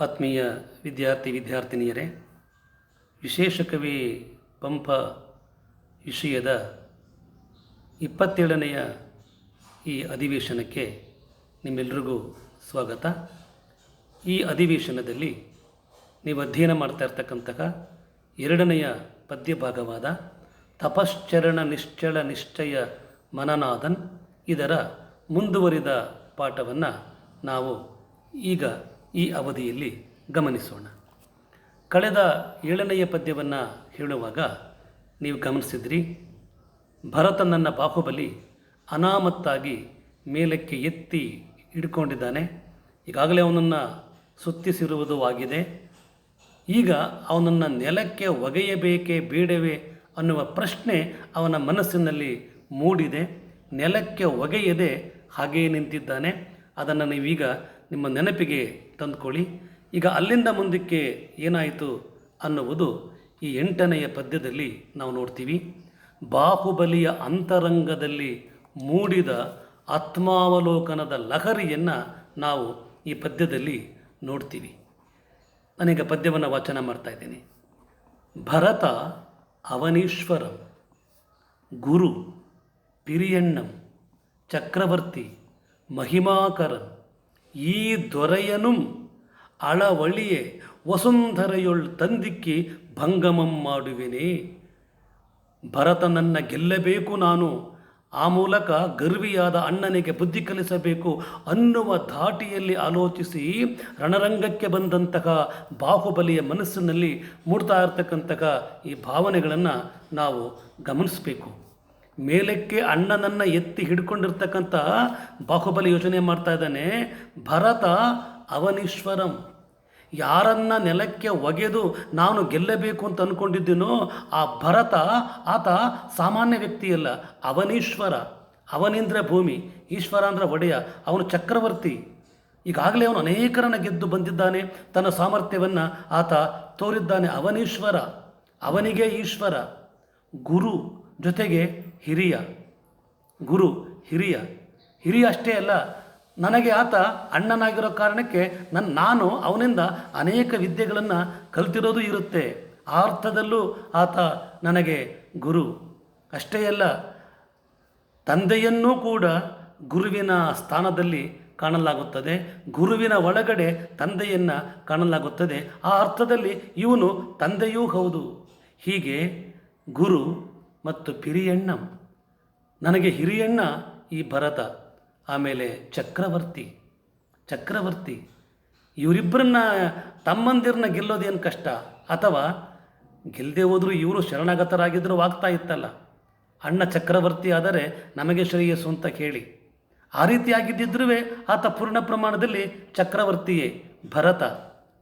ಆತ್ಮೀಯ ವಿದ್ಯಾರ್ಥಿನಿಯರೇ, ವಿಶೇಷ ಕವಿ ಪಂಪ ವಿಷಯದ 27ನೆಯ ಈ ಅಧಿವೇಶನಕ್ಕೆ ನಿಮ್ಮೆಲ್ಲರಿಗೂ ಸ್ವಾಗತ. ಈ ಅಧಿವೇಶನದಲ್ಲಿ ನೀವು ಅಧ್ಯಯನ ಮಾಡ್ತಾ ಇರ್ತಕ್ಕಂತಹ 2ನೆಯ ಪದ್ಯ ಭಾಗವಾದ ತಪಶ್ಚರಣ ನಿಶ್ಚಳ ನಿಶ್ಚಯ ಮನನಾದನ್ ಇದರ ಮುಂದುವರಿದ ಪಾಠವನ್ನು ನಾವು ಈಗ ಈ ಅವಧಿಯಲ್ಲಿ ಗಮನಿಸೋಣ. ಕಳೆದ 7ನೆಯ ಪದ್ಯವನ್ನು ಹೇಳುವಾಗ ನೀವು ಗಮನಿಸಿದ್ರಿ, ಭರತನನ್ನ ಬಾಹುಬಲಿ ಅನಾಮತ್ತಾಗಿ ಮೇಲಕ್ಕೆ ಎತ್ತಿ ಹಿಡ್ಕೊಂಡಿದ್ದಾನೆ. ಈಗಾಗಲೇ ಅವನನ್ನು ಸುತ್ತಿಸಿರುವುದು ಆಗಿದೆ. ಈಗ ಅವನನ್ನು ನೆಲಕ್ಕೆ ಒಗೆಯಬೇಕೇ ಬೇಡವೇ ಅನ್ನುವ ಪ್ರಶ್ನೆ ಅವನ ಮನಸ್ಸಿನಲ್ಲಿ ಮೂಡಿದೆ. ನೆಲಕ್ಕೆ ಒಗೆಯದೆ ಹಾಗೆಯೇ ನಿಂತಿದ್ದಾನೆ. ಅದನ್ನು ನೀವೀಗ ನಿಮ್ಮ ನೆನಪಿಗೆ ತಂದುಕೊಳ್ಳಿ. ಈಗ ಅಲ್ಲಿಂದ ಮುಂದಕ್ಕೆ ಏನಾಯಿತು ಅನ್ನುವುದು ಈ 8ನೆಯ ಪದ್ಯದಲ್ಲಿ ನಾವು ನೋಡ್ತೀವಿ. ಬಾಹುಬಲಿಯ ಅಂತರಂಗದಲ್ಲಿ ಮೂಡಿದ ಆತ್ಮಾವಲೋಕನದ ಲಹರಿಯನ್ನು ನಾವು ಈ ಪದ್ಯದಲ್ಲಿ ನೋಡ್ತೀವಿ. ನಾನೀಗ ಪದ್ಯವನ್ನು ವಾಚನ ಮಾಡ್ತಾ ಇದ್ದೀನಿ. ಭರತ ಅವನೀಶ್ವರಂ ಗುರು ಪಿರಿಯಣ್ಣಂ ಚಕ್ರವರ್ತಿ ಮಹಿಮಾಕರನ್ ಈ ದೊರೆಯನು ಅಳವಳಿಯೇ ವಸುಂಧರೆಯೊಳ್ ತಂದಿಕ್ಕಿ ಭಂಗಮಂ ಮಾಡುವೆನೇ. ಭರತನನ್ನು ಗೆಲ್ಲಬೇಕು ನಾನು, ಆ ಮೂಲಕ ಗರ್ವಿಯಾದ ಅಣ್ಣನಿಗೆ ಬುದ್ಧಿ ಕಲಿಸಬೇಕು ಅನ್ನುವ ಧಾಟಿಯಲ್ಲಿ ಆಲೋಚಿಸಿ ರಣರಂಗಕ್ಕೆ ಬಂದಂತಹ ಬಾಹುಬಲಿಯ ಮನಸ್ಸಿನಲ್ಲಿ ಮೂಡ್ತಾ ಇರ್ತಕ್ಕಂತಹ ಈ ಭಾವನೆಗಳನ್ನು ನಾವು ಗಮನಿಸಬೇಕು. ಮೇಲಕ್ಕೆ ಅಣ್ಣನನ್ನು ಎತ್ತಿ ಹಿಡ್ಕೊಂಡಿರ್ತಕ್ಕಂಥ ಬಾಹುಬಲಿ ಯೋಚನೆ ಮಾಡ್ತಾ ಇದ್ದಾನೆ. ಭರತ ಅವನೀಶ್ವರಂ, ಯಾರನ್ನ ನೆಲಕ್ಕೆ ಒಗೆದು ನಾನು ಗೆಲ್ಲಬೇಕು ಅಂತ ಅಂದ್ಕೊಂಡಿದ್ದೀನೋ ಆ ಭರತ ಆತ ಸಾಮಾನ್ಯ ವ್ಯಕ್ತಿಯಲ್ಲ, ಅವನೀಶ್ವರ. ಅವನಿಂದ್ರೆ ಭೂಮಿ, ಈಶ್ವರ ಅಂದರೆ ಒಡೆಯ, ಅವನು ಚಕ್ರವರ್ತಿ. ಈಗಾಗಲೇ ಅವನು ಅನೇಕರನ್ನು ಗೆದ್ದು ಬಂದಿದ್ದಾನೆ, ತನ್ನ ಸಾಮರ್ಥ್ಯವನ್ನು ಆತ ತೋರಿದ್ದಾನೆ. ಅವನೀಶ್ವರ, ಅವನಿಗೆ ಈಶ್ವರ. ಗುರು ಜೊತೆಗೆ ಹಿರಿಯ, ಗುರು ಹಿರಿಯ ಅಷ್ಟೇ ಅಲ್ಲ, ನನಗೆ ಆತ ಅಣ್ಣನಾಗಿರೋ ಕಾರಣಕ್ಕೆ ನಾನು ಅವನಿಂದ ಅನೇಕ ವಿದ್ಯೆಗಳನ್ನು ಕಲಿತಿರೋದು ಇರುತ್ತೆ. ಆ ಅರ್ಥದಲ್ಲೂ ಆತ ನನಗೆ ಗುರು. ಅಷ್ಟೇ ಅಲ್ಲ, ತಂದೆಯನ್ನೂ ಕೂಡ ಗುರುವಿನ ಸ್ಥಾನದಲ್ಲಿ ಕಾಣಲಾಗುತ್ತದೆ, ಗುರುವಿನ ಒಳಗಡೆ ತಂದೆಯನ್ನು ಕಾಣಲಾಗುತ್ತದೆ. ಆ ಅರ್ಥದಲ್ಲಿ ಇವನು ತಂದೆಯೂ ಹೌದು. ಹೀಗೆ ಗುರು ಮತ್ತು ಪಿರಿಯಣ್ಣ, ನನಗೆ ಹಿರಿಯಣ್ಣ ಈ ಭರತ. ಆಮೇಲೆ ಚಕ್ರವರ್ತಿ ಇವರಿಬ್ಬರನ್ನ ತಮ್ಮಂದಿರನ್ನ ಗೆಲ್ಲೋದೇನು ಕಷ್ಟ, ಅಥವಾ ಗೆಲ್ಲದೆ ಹೋದರೂ ಇವರು ಶರಣಾಗತರಾಗಿದ್ದರೂ ಆಗ್ತಾ ಇತ್ತಲ್ಲ. ಅಣ್ಣ ಚಕ್ರವರ್ತಿ ಆದರೆ ನಮಗೆ ಶ್ರೇಯಸ್ಸು ಅಂತ ಕೇಳಿ ಆ ರೀತಿಯಾಗಿದ್ದಿದ್ರೂ ಆತ ಪೂರ್ಣ ಪ್ರಮಾಣದಲ್ಲಿ ಚಕ್ರವರ್ತಿಯೇ. ಭರತ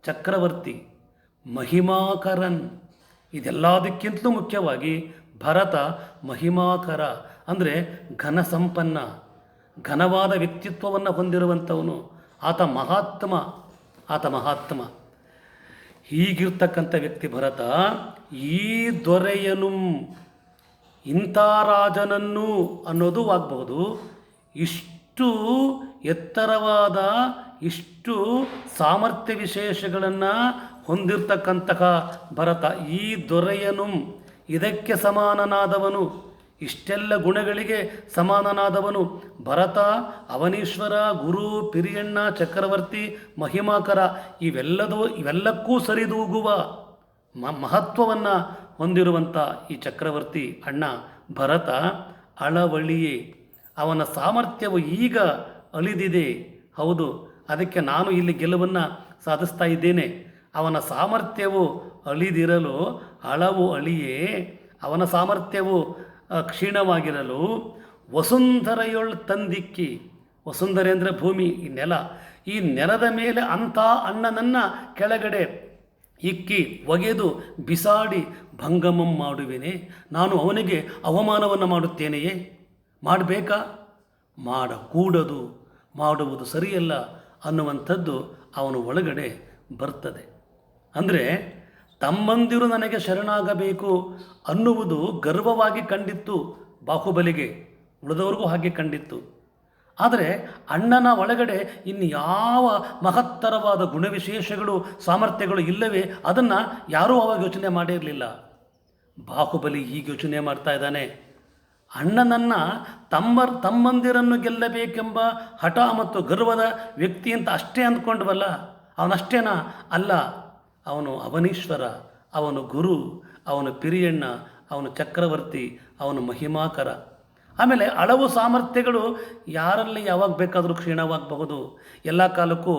ಚಕ್ರವರ್ತಿ, ಮಹಿಮಾಕರನ್, ಇದೆಲ್ಲದಕ್ಕಿಂತಲೂ ಮುಖ್ಯವಾಗಿ ಭರತ ಮಹಿಮಾಕರ ಅಂದರೆ ಘನ ಸಂಪನ್ನ, ಘನವಾದ ವ್ಯಕ್ತಿತ್ವವನ್ನು ಹೊಂದಿರುವಂಥವನು. ಆತ ಮಹಾತ್ಮ. ಹೀಗಿರ್ತಕ್ಕಂಥ ವ್ಯಕ್ತಿ ಭರತ. ಈ ದೊರೆಯನು, ಇಂಥ ರಾಜನನ್ನು ಅನ್ನೋದು ಆಗಬಹುದು. ಇಷ್ಟು ಎತ್ತರವಾದ, ಇಷ್ಟು ಸಾಮರ್ಥ್ಯ ವಿಶೇಷಗಳನ್ನು ಹೊಂದಿರತಕ್ಕಂತಹ ಭರತ, ಈ ದೊರೆಯನು, ಇದಕ್ಕೆ ಸಮಾನನಾದವನು, ಇಷ್ಟೆಲ್ಲ ಗುಣಗಳಿಗೆ ಸಮಾನನಾದವನು ಭರತ. ಅವನೀಶ್ವರ, ಗುರು, ಪಿರಿಯಣ್ಣ, ಚಕ್ರವರ್ತಿ, ಮಹಿಮಾಕರ, ಇವೆಲ್ಲಕ್ಕೂ ಸರಿದೂಗುವ ಮಹತ್ವವನ್ನು ಹೊಂದಿರುವಂಥ ಈ ಚಕ್ರವರ್ತಿ ಅಣ್ಣ ಭರತ ಅಳವಳಿಯೇ. ಅವನ ಸಾಮರ್ಥ್ಯವು ಈಗ ಅಳಿದಿದೆ. ಹೌದು, ಅದಕ್ಕೆ ನಾನು ಇಲ್ಲಿ ಗೆಲುವನ್ನು ಸಾಧಿಸ್ತಾ ಇದ್ದೇನೆ. ಅವನ ಸಾಮರ್ಥ್ಯವು ಅಳಿದಿರಲು ಅಳವು ಅಳಿಯೇ, ಅವನ ಸಾಮರ್ಥ್ಯವು ಕ್ಷೀಣವಾಗಿರಲು ವಸುಂಧರೆಯೊಳ್ ತಂದಿಕ್ಕಿ, ವಸುಂಧರೆ ಅಂದರೆ ಭೂಮಿ, ಈ ನೆಲ, ಈ ನೆಲದ ಮೇಲೆ ಅಂಥ ಅಣ್ಣನನ್ನು ಕೆಳಗಡೆ ಇಕ್ಕಿ ಒಗೆದು ಬಿಸಾಡಿ ಭಂಗಮಂ ಮಾಡುವೆನೆ. ನಾನು ಅವನಿಗೆ ಅವಮಾನವನ್ನು ಮಾಡುತ್ತೇನೆಯೇ? ಮಾಡಬೇಕಾ? ಮಾಡಕೂಡದು, ಮಾಡುವುದು ಸರಿಯಲ್ಲ ಅನ್ನುವಂಥದ್ದು ಅವನು ಒಳಗಡೆ ಬರ್ತದೆ. ಅಂದರೆ ತಮ್ಮಂದಿರು ನನಗೆ ಶರಣಾಗಬೇಕು ಅನ್ನುವುದು ಗರ್ವವಾಗಿ ಕಂಡಿತ್ತು ಬಾಹುಬಲಿಗೆ, ಉಳಿದವ್ರಿಗೂ ಹಾಗೆ ಕಂಡಿತ್ತು. ಆದರೆ ಅಣ್ಣನ ಒಳಗಡೆ ಇನ್ನು ಯಾವ ಮಹತ್ತರವಾದ ಗುಣವಿಶೇಷಗಳು ಸಾಮರ್ಥ್ಯಗಳು ಇಲ್ಲವೇ ಅದನ್ನು ಯಾರೂ ಅವಾಗ ಯೋಚನೆ ಮಾಡಿರಲಿಲ್ಲ. ಬಾಹುಬಲಿ ಈಗ ಯೋಚನೆ ಮಾಡ್ತಾ ಇದ್ದಾನೆ. ಅಣ್ಣನನ್ನು ತಮ್ಮಂದಿರನ್ನು ಗೆಲ್ಲಬೇಕೆಂಬ ಹಠ ಮತ್ತು ಗರ್ವದ ವ್ಯಕ್ತಿ ಅಂತ ಅಷ್ಟೇ ಅಂದ್ಕೊಂಡ್ವಲ್ಲ, ಅವನಷ್ಟೇನಾ? ಅಲ್ಲ, ಅವನು ಅವನೀಶ್ವರ, ಅವನು ಗುರು, ಅವನು ಪಿರಿಯಣ್ಣ, ಅವನು ಚಕ್ರವರ್ತಿ, ಅವನು ಮಹಿಮಾಕರ. ಆಮೇಲೆ ಹಲವು ಸಾಮರ್ಥ್ಯಗಳು ಯಾರಲ್ಲಿ ಯಾವಾಗ ಬೇಕಾದರೂ ಕ್ಷೀಣವಾಗಬಹುದು. ಎಲ್ಲ ಕಾಲಕ್ಕೂ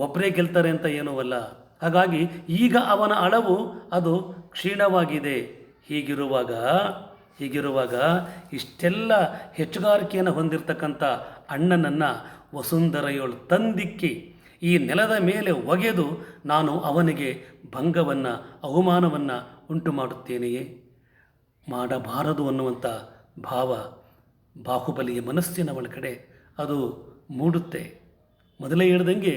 ಒಬ್ಬರೇ ಗೆಲ್ತಾರೆ ಅಂತ ಏನೂ ಅಲ್ಲ. ಹಾಗಾಗಿ ಈಗ ಅವನ ಅಳವು ಅದು ಕ್ಷೀಣವಾಗಿದೆ. ಹೀಗಿರುವಾಗ ಇಷ್ಟೆಲ್ಲ ಹೆಚ್ಚುಗಾರಿಕೆಯನ್ನು ಹೊಂದಿರತಕ್ಕಂಥ ಅಣ್ಣನನ್ನು ವಸುಂಧರೆಯೋಳು ತಂದಿಕ್ಕಿ ಈ ನೆಲದ ಮೇಲೆ ಒಗೆದು ನಾನು ಅವನಿಗೆ ಭಂಗವನ್ನು ಅವಮಾನವನ್ನು ಉಂಟು ಮಾಡುತ್ತೇನೆಯೇ, ಮಾಡಬಾರದು ಅನ್ನುವಂಥ ಭಾವ ಬಾಹುಬಲಿಯ ಮನಸ್ಸಿನ ಒಳಗಡೆ ಅದು ಮೂಡುತ್ತೆ. ಮೊದಲೇ ಹೇಳ್ದಂಗೆ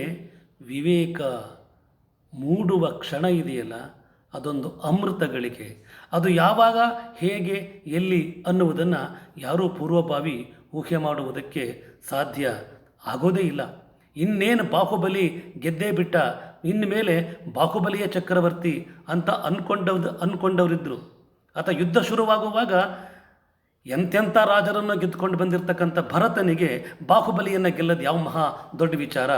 ವಿವೇಕ ಮೂಡುವ ಕ್ಷಣ ಇದೆಯಲ್ಲ, ಅದೊಂದು ಅಮೃತಗಳಿಗೆ. ಅದು ಯಾವಾಗ, ಹೇಗೆ, ಎಲ್ಲಿ ಅನ್ನುವುದನ್ನು ಯಾರೂ ಪೂರ್ವಭಾವಿ ಊಹೆ ಮಾಡುವುದಕ್ಕೆ ಸಾಧ್ಯ ಆಗೋದೇ ಇಲ್ಲ. ಇನ್ನೇನು ಬಾಹುಬಲಿ ಗೆದ್ದೇ ಬಿಟ್ಟ, ಇನ್ಮೇಲೆ ಬಾಹುಬಲಿಯ ಚಕ್ರವರ್ತಿ ಅಂತ ಅಂದ್ಕೊಂಡವರಿದ್ದರು. ಆತ ಯುದ್ಧ ಶುರುವಾಗುವಾಗ ಎಂತೆಂಥ ರಾಜರನ್ನು ಗೆದ್ದುಕೊಂಡು ಬಂದಿರತಕ್ಕಂಥ ಭರತನಿಗೆ ಬಾಹುಬಲಿಯನ್ನು ಗೆಲ್ಲೋದು ಯಾವ ಮಹಾ ದೊಡ್ಡ ವಿಚಾರ.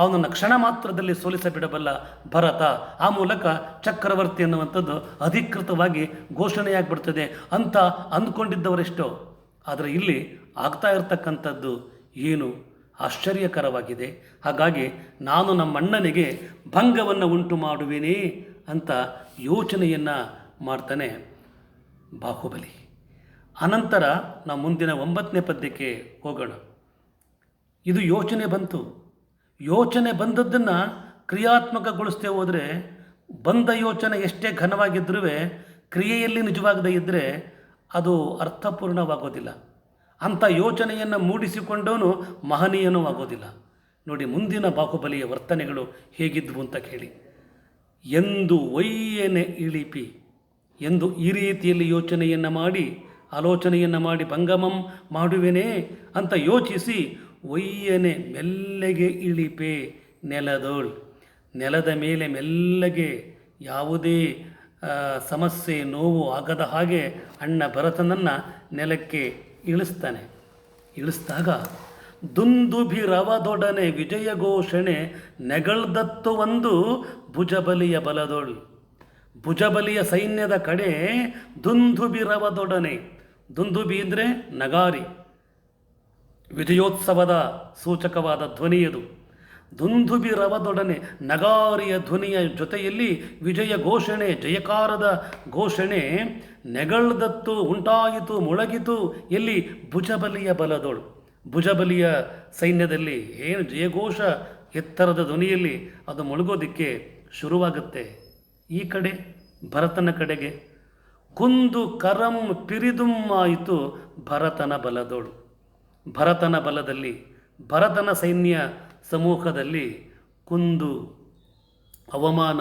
ಅವನನ್ನು ಕ್ಷಣ ಮಾತ್ರದಲ್ಲಿ ಸೋಲಿಸಬಿಡಬಲ್ಲ ಭರತ. ಆ ಮೂಲಕ ಚಕ್ರವರ್ತಿ ಅನ್ನುವಂಥದ್ದು ಅಧಿಕೃತವಾಗಿ ಘೋಷಣೆಯಾಗ್ಬಿಡ್ತದೆ ಅಂತ ಅಂದ್ಕೊಂಡಿದ್ದವರೆಷ್ಟೋ. ಆದರೆ ಇಲ್ಲಿ ಆಗ್ತಾ ಇರತಕ್ಕಂಥದ್ದು ಏನು ಆಶ್ಚರ್ಯಕರವಾಗಿದೆ. ಹಾಗಾಗಿ ನಾನು ನಮ್ಮಣ್ಣನಿಗೆ ಭಂಗವನ್ನು ಉಂಟು ಮಾಡುವೇನೇ ಅಂತ ಯೋಚನೆಯನ್ನು ಮಾಡ್ತಾನೆ ಬಾಹುಬಲಿ. ಅನಂತರ ನಾವು ಮುಂದಿನ 9ನೇ ಪದ್ಯಕ್ಕೆ ಹೋಗೋಣ. ಇದು ಯೋಚನೆ ಬಂದದ್ದನ್ನು ಕ್ರಿಯಾತ್ಮಕಗೊಳಿಸ್ತೇ ಹೋದರೆ, ಬಂದ ಯೋಚನೆ ಎಷ್ಟೇ ಘನವಾಗಿದ್ದರೂ ಕ್ರಿಯೆಯಲ್ಲಿ ನಿಜವಾಗದೇ ಇದ್ದರೆ ಅದು ಅರ್ಥಪೂರ್ಣವಾಗೋದಿಲ್ಲ. ಅಂಥ ಯೋಚನೆಯನ್ನು ಮೂಡಿಸಿಕೊಂಡವನು ಮಹನೀಯನೂ ಆಗೋದಿಲ್ಲ. ನೋಡಿ ಮುಂದಿನ ಬಾಹುಬಲಿಯ ವರ್ತನೆಗಳು ಹೇಗಿದ್ವು ಅಂತ ಕೇಳಿ. ಎಂದು ಒಯ್ಯನೆ ಇಳಿಪಿ, ಎಂದು ಈ ರೀತಿಯಲ್ಲಿ ಆಲೋಚನೆಯನ್ನು ಮಾಡಿ ಭಂಗಮಂ ಮಾಡುವೆನೇ ಅಂತ ಯೋಚಿಸಿ ಒಯ್ಯನೆ ಮೆಲ್ಲಗೆ ಇಳಿಪೆ ನೆಲದ ಮೇಲೆ ಮೆಲ್ಲಗೆ ಯಾವುದೇ ಸಮಸ್ಯೆ ನೋವು ಆಗದ ಹಾಗೆ ಅಣ್ಣ ಭರತನನ್ನು ನೆಲಕ್ಕೆ ಇಳಿಸಿದಾಗ ದುಂದುಭಿರವದೊಡನೆ ವಿಜಯ ಘೋಷಣೆ ನೆಗಳ್ದತ್ತು ಒಂದು ಭುಜಬಲಿಯ ಸೈನ್ಯದ ಕಡೆ ದುಂದುಭಿರವದೊಡನೆ. ದುಂದುಬಿ ಅಂದರೆ ನಗಾರಿ, ವಿಜಯೋತ್ಸವದ ಸೂಚಕವಾದ ಧ್ವನಿಯದು. ದುಂದುಭಿರವದೊಡನೆ ನಗಾರಿಯ ಧ್ವನಿಯ ಜೊತೆಯಲ್ಲಿ ವಿಜಯ ಘೋಷಣೆ, ಜಯಕಾರದ ಘೋಷಣೆ ನೆಗಳ್ದತ್ತು, ಉಂಟಾಯಿತು, ಮೊಳಗಿತು. ಎಲ್ಲಿ? ಭುಜಬಲಿಯ ಬಲದೋಳು. ಭುಜಬಲಿಯ ಸೈನ್ಯದಲ್ಲಿ ಏನು ಜಯಘೋಷ ಎತ್ತರದ ಧ್ವನಿಯಲ್ಲಿ ಅದು ಮೊಳಗೋದಿಕ್ಕೆ ಶುರುವಾಗುತ್ತೆ. ಈ ಕಡೆ ಭರತನ ಕಡೆಗೆ ಕುಂದು ಕರಂ ಪಿರಿದುಮ್ಮಾಯಿತು ಭರತನ ಬಲದೋಳು. ಭರತನ ಬಲದಲ್ಲಿ, ಭರತನ ಸೈನ್ಯ ಸಮೂಹದಲ್ಲಿ ಕುಂದು, ಅವಮಾನ,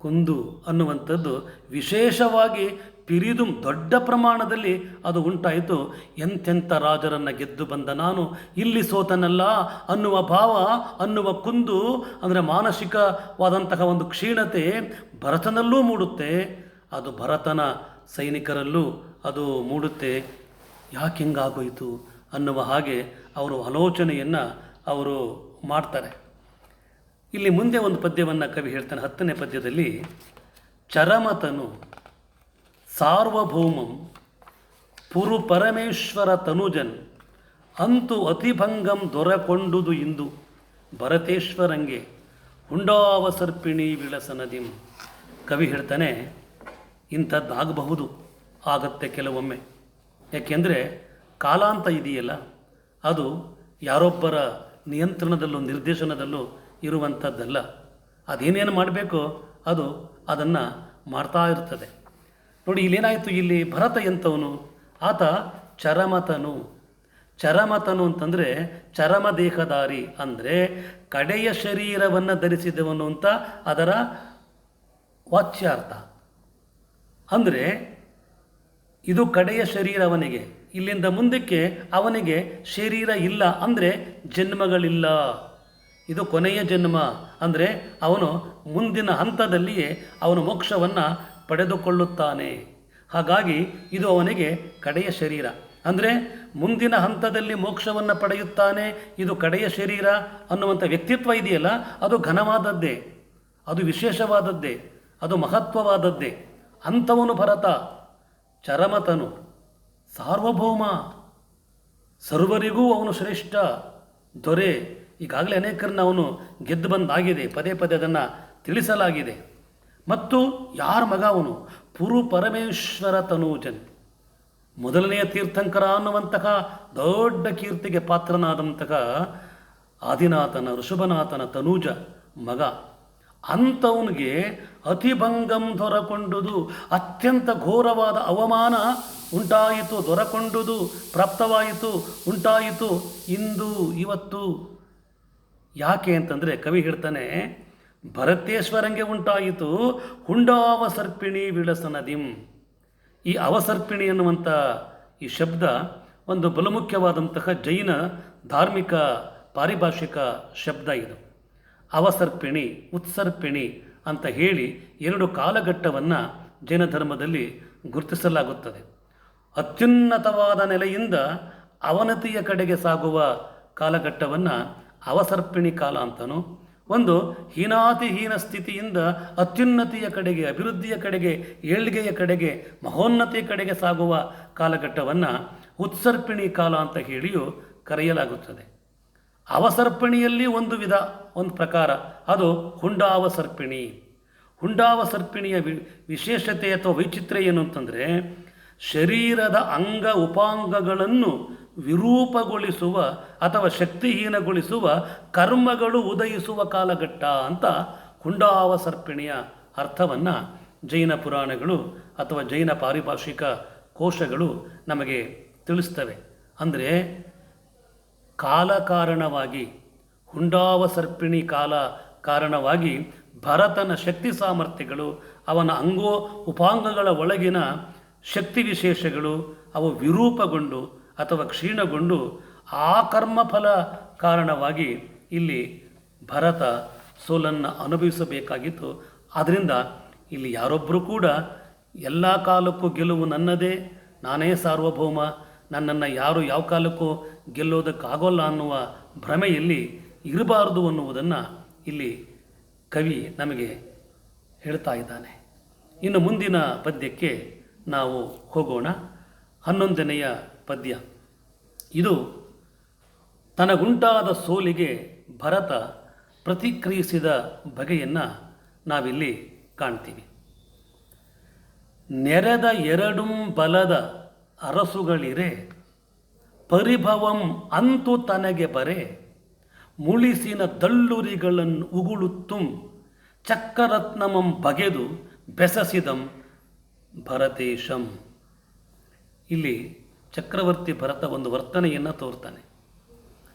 ಕುಂದು ಅನ್ನುವಂಥದ್ದು ವಿಶೇಷವಾಗಿ ಪಿರಿದು ದೊಡ್ಡ ಪ್ರಮಾಣದಲ್ಲಿ ಅದು ಉಂಟಾಯಿತು. ಎಂತೆಂಥ ರಾಜರನ್ನು ಗೆದ್ದು ಬಂದ ನಾನು ಇಲ್ಲಿ ಸೋತನಲ್ಲ ಅನ್ನುವ ಭಾವ, ಅನ್ನುವ ಕುಂದು ಅಂದರೆ ಮಾನಸಿಕವಾದಂತಹ ಒಂದು ಕ್ಷೀಣತೆ ಭರತನಲ್ಲೂ ಮೂಡುತ್ತೆ. ಅದು ಭರತನ ಸೈನಿಕರಲ್ಲೂ ಅದು ಮೂಡುತ್ತೆ. ಯಾಕೆ ಹಿಂಗಾಗೋಯಿತು ಅನ್ನುವ ಹಾಗೆ ಅವರು ಆಲೋಚನೆಯನ್ನು ಅವರು ಮಾಡ್ತಾರೆ. ಇಲ್ಲಿ ಮುಂದೆ ಒಂದು ಪದ್ಯವನ್ನು ಕವಿ ಹೇಳ್ತಾನೆ. 10ನೇ ಪದ್ಯದಲ್ಲಿ ಚರಮತನು ಸಾರ್ವಭೌಮಂ ಪುರು ಪರಮೇಶ್ವರ ತನುಜನ್ ಅಂತೂ ಅತಿಭಂಗಂ ದೊರಕೊಂಡುದು ಇಂದು ಭರತೇಶ್ವರಂಗೆ ಹುಂಡಾವ ಸರ್ಪಿಣಿ ವಿಳಸನದಿಂ. ಕವಿ ಹೇಳ್ತಾನೆ, ಇಂಥದ್ದಾಗಬಹುದು, ಆಗತ್ತೆ ಕೆಲವೊಮ್ಮೆ. ಯಾಕೆಂದರೆ ಕಾಲಾಂತ ಇದೆಯಲ್ಲ, ಅದು ಯಾರೊಬ್ಬರ ನಿಯಂತ್ರಣದಲ್ಲೂ ನಿರ್ದೇಶನದಲ್ಲೂ ಇರುವಂಥದ್ದಲ್ಲ. ಅದೇನೇನು ಮಾಡಬೇಕೋ ಅದು ಅದನ್ನು ಮಾಡ್ತಾ ಇರ್ತದೆ. ನೋಡಿ ಇಲ್ಲೇನಾಯಿತು, ಇಲ್ಲಿ ಭರತ ಎಂಥವನು? ಆತ ಚರಮತನು ಅಂತಂದರೆ ಚರಮ ದೇಹಧಾರಿ, ಅಂದರೆ ಕಡೆಯ ಶರೀರವನ್ನು ಧರಿಸಿದವನು ಅಂತ ಅದರ ವಾಚ್ಯಾರ್ಥ. ಅಂದರೆ ಇದು ಕಡೆಯ ಶರೀರ ಅವನಿಗೆ. ಇಲ್ಲಿಂದ ಮುಂದಕ್ಕೆ ಅವನಿಗೆ ಶರೀರ ಇಲ್ಲ, ಅಂದರೆ ಜನ್ಮಗಳಿಲ್ಲ. ಇದು ಕೊನೆಯ ಜನ್ಮ. ಅಂದರೆ ಅವನು ಮುಂದಿನ ಹಂತದಲ್ಲಿಯೇ ಅವನು ಮೋಕ್ಷವನ್ನು ಪಡೆದುಕೊಳ್ಳುತ್ತಾನೆ. ಹಾಗಾಗಿ ಇದು ಅವನಿಗೆ ಕಡೆಯ ಶರೀರ. ಅಂದರೆ ಮುಂದಿನ ಹಂತದಲ್ಲಿ ಮೋಕ್ಷವನ್ನು ಪಡೆಯುತ್ತಾನೆ, ಇದು ಕಡೆಯ ಶರೀರ ಅನ್ನುವಂಥ ವ್ಯಕ್ತಿತ್ವ ಇದೆಯಲ್ಲ, ಅದು ಘನವಾದದ್ದೇ, ಅದು ವಿಶೇಷವಾದದ್ದೇ, ಅದು ಮಹತ್ವವಾದದ್ದೇ. ಅಂಥವನು ಭರತ ಚರಮತನು, ಸಾರ್ವಭೌಮ, ಸರ್ವರಿಗೂ ಅವನು ಶ್ರೇಷ್ಠ ದೊರೆ. ಈಗಾಗಲೇ ಅನೇಕರನ್ನ ಅವನು ಗೆದ್ದು ಬಂದಾಗಿದೆ, ಪದೇ ಪದೇ ಅದನ್ನು ತಿಳಿಸಲಾಗಿದೆ. ಮತ್ತು ಯಾರ ಮಗ ಅವನು? ಪುರು ಪರಮೇಶ್ವರ ತನೂಜನ್, ಮೊದಲನೆಯ ತೀರ್ಥಂಕರ ಅನ್ನುವಂತಹ ದೊಡ್ಡ ಕೀರ್ತಿಗೆ ಪಾತ್ರನಾದಂತಹ ಆದಿನಾಥನ ಋಷಭನಾಥನ ತನೂಜ ಮಗ. ಅಂಥವನಿಗೆ ಅತಿಭಂಗಂ ದೊರಕೊಂಡುದು, ಅತ್ಯಂತ ಘೋರವಾದ ಅವಮಾನ ಉಂಟಾಯಿತು, ದೊರಕೊಂಡುದು, ಪ್ರಾಪ್ತವಾಯಿತು, ಉಂಟಾಯಿತು ಇಂದು, ಇವತ್ತು. ಯಾಕೆ ಅಂತಂದರೆ ಕವಿ ಹೇಳ್ತಾನೆ, ಭರತೇಶ್ವರಂಗೆ ಉಂಟಾಯಿತು ಹುಂಡಾವಸರ್ಪಿಣಿ ವಿಳಸನದಿಂ. ಈ ಅವಸರ್ಪಿಣಿ ಎನ್ನುವಂಥ ಈ ಶಬ್ದ ಒಂದು ಬಲುಮುಖ್ಯವಾದಂತಹ ಜೈನ ಧಾರ್ಮಿಕ ಪಾರಿಭಾಷಿಕ ಶಬ್ದ ಇದು. ಅವಸರ್ಪಿಣಿ, ಉತ್ಸರ್ಪಿಣಿ ಅಂತ ಹೇಳಿ ಎರಡು ಕಾಲಘಟ್ಟವನ್ನು ಜೈನ ಧರ್ಮದಲ್ಲಿ ಗುರುತಿಸಲಾಗುತ್ತದೆ. ಅತ್ಯುನ್ನತವಾದ ನೆಲೆಯಿಂದ ಅವನತಿಯ ಕಡೆಗೆ ಸಾಗುವ ಕಾಲಘಟ್ಟವನ್ನು ಅವಸರ್ಪಿಣಿ ಕಾಲ ಅಂತನೂ, ಒಂದು ಹೀನಾತಿಹೀನ ಸ್ಥಿತಿಯಿಂದ ಅತ್ಯುನ್ನತಿಯ ಕಡೆಗೆ, ಅಭಿವೃದ್ಧಿಯ ಕಡೆಗೆ, ಏಳ್ಗೆಯ ಕಡೆಗೆ, ಮಹೋನ್ನತಿಯ ಕಡೆಗೆ ಸಾಗುವ ಕಾಲಘಟ್ಟವನ್ನು ಉತ್ಸರ್ಪಿಣಿ ಕಾಲ ಅಂತ ಹೇಳಿಯೂ ಕರೆಯಲಾಗುತ್ತದೆ. ಅವಸರ್ಪಿಣಿಯಲ್ಲಿ ಒಂದು ವಿಧ, ಒಂದು ಪ್ರಕಾರ, ಅದು ಹುಂಡಾವಸರ್ಪಿಣಿ. ಹುಂಡಾವಸರ್ಪಿಣಿಯ ವಿಶೇಷತೆ ಅಥವಾ ವೈಚಿತ್ರ್ಯ ಏನು ಅಂತಂದರೆ, ಶರೀರದ ಅಂಗ ಉಪಾಂಗಗಳನ್ನು ವಿರೂಪಗೊಳಿಸುವ ಅಥವಾ ಶಕ್ತಿಹೀನಗೊಳಿಸುವ ಕರ್ಮಗಳು ಉದಯಿಸುವ ಕಾಲಘಟ್ಟ ಅಂತ ಹುಂಡಾವಸರ್ಪಿಣಿಯ ಅರ್ಥವನ್ನು ಜೈನ ಪುರಾಣಗಳು ಅಥವಾ ಜೈನ ಪಾರಿಭಾಷಿಕ ಕೋಶಗಳು ನಮಗೆ ತಿಳಿಸ್ತವೆ. ಅಂದರೆ ಕಾಲಕಾರಣವಾಗಿ, ಹುಂಡಾವಸರ್ಪಿಣಿ ಕಾಲ ಕಾರಣವಾಗಿ ಭರತನ ಶಕ್ತಿ ಸಾಮರ್ಥ್ಯಗಳು, ಅವನ ಅಂಗೋ ಉಪಾಂಗಗಳ ಒಳಗಿನ ಶಕ್ತಿ ವಿಶೇಷಗಳು ಅವು ವಿರೂಪಗೊಂಡು ಅಥವಾ ಕ್ಷೀಣಗೊಂಡು ಆ ಕರ್ಮಫಲ ಕಾರಣವಾಗಿ ಇಲ್ಲಿ ಭರತ ಸೋಲನ್ನು ಅನುಭವಿಸಬೇಕಾಗಿತ್ತು. ಆದ್ದರಿಂದ ಇಲ್ಲಿ ಯಾರೊಬ್ಬರೂ ಕೂಡ ಎಲ್ಲ ಕಾಲಕ್ಕೂ ಗೆಲುವು ನನ್ನದೇ, ನಾನೇ ಸಾರ್ವಭೌಮ, ನನ್ನನ್ನು ಯಾರು ಯಾವ ಕಾಲಕ್ಕೂ ಗೆಲ್ಲೋದಕ್ಕಾಗೋಲ್ಲ ಅನ್ನುವ ಭ್ರಮೆಯಲ್ಲಿ ಇರಬಾರದು ಅನ್ನುವುದನ್ನು ಇಲ್ಲಿ ಕವಿ ನಮಗೆ ಹೇಳ್ತಾ ಇದ್ದಾನೆ. ಇನ್ನು ಮುಂದಿನ ಪದ್ಯಕ್ಕೆ ನಾವು ಹೋಗೋಣ. 11ನೆಯ ಪದ್ಯ. ಇದು ತನಗುಂಟಾದ ಸೋಲಿಗೆ ಭರತ ಪ್ರತಿಕ್ರಿಯಿಸಿದ ಬಗೆಯನ್ನು ನಾವಿಲ್ಲಿ ಕಾಣ್ತೀವಿ. ನೆರೆದ ಎರಡುಂ ಬಲದ ಅರಸುಗಳಿರೆ, ಪರಿಭವಂ ಅಂತು ತನಗೆ ಬರೆ, ಮುಳಿಸಿನ ದಳ್ಳುರಿಗಳನ್ನು ಉಗುಳುತ್ತುಂ, ಚಕ್ಕರತ್ನಮಂ ಬಗೆದು ಬೆಸಸಿದಂ ಭರತೇಶಂ. ಇಲ್ಲಿ ಚಕ್ರವರ್ತಿ ಭರತ ಒಂದು ವರ್ತನೆಯನ್ನು ತೋರ್ತಾನೆ.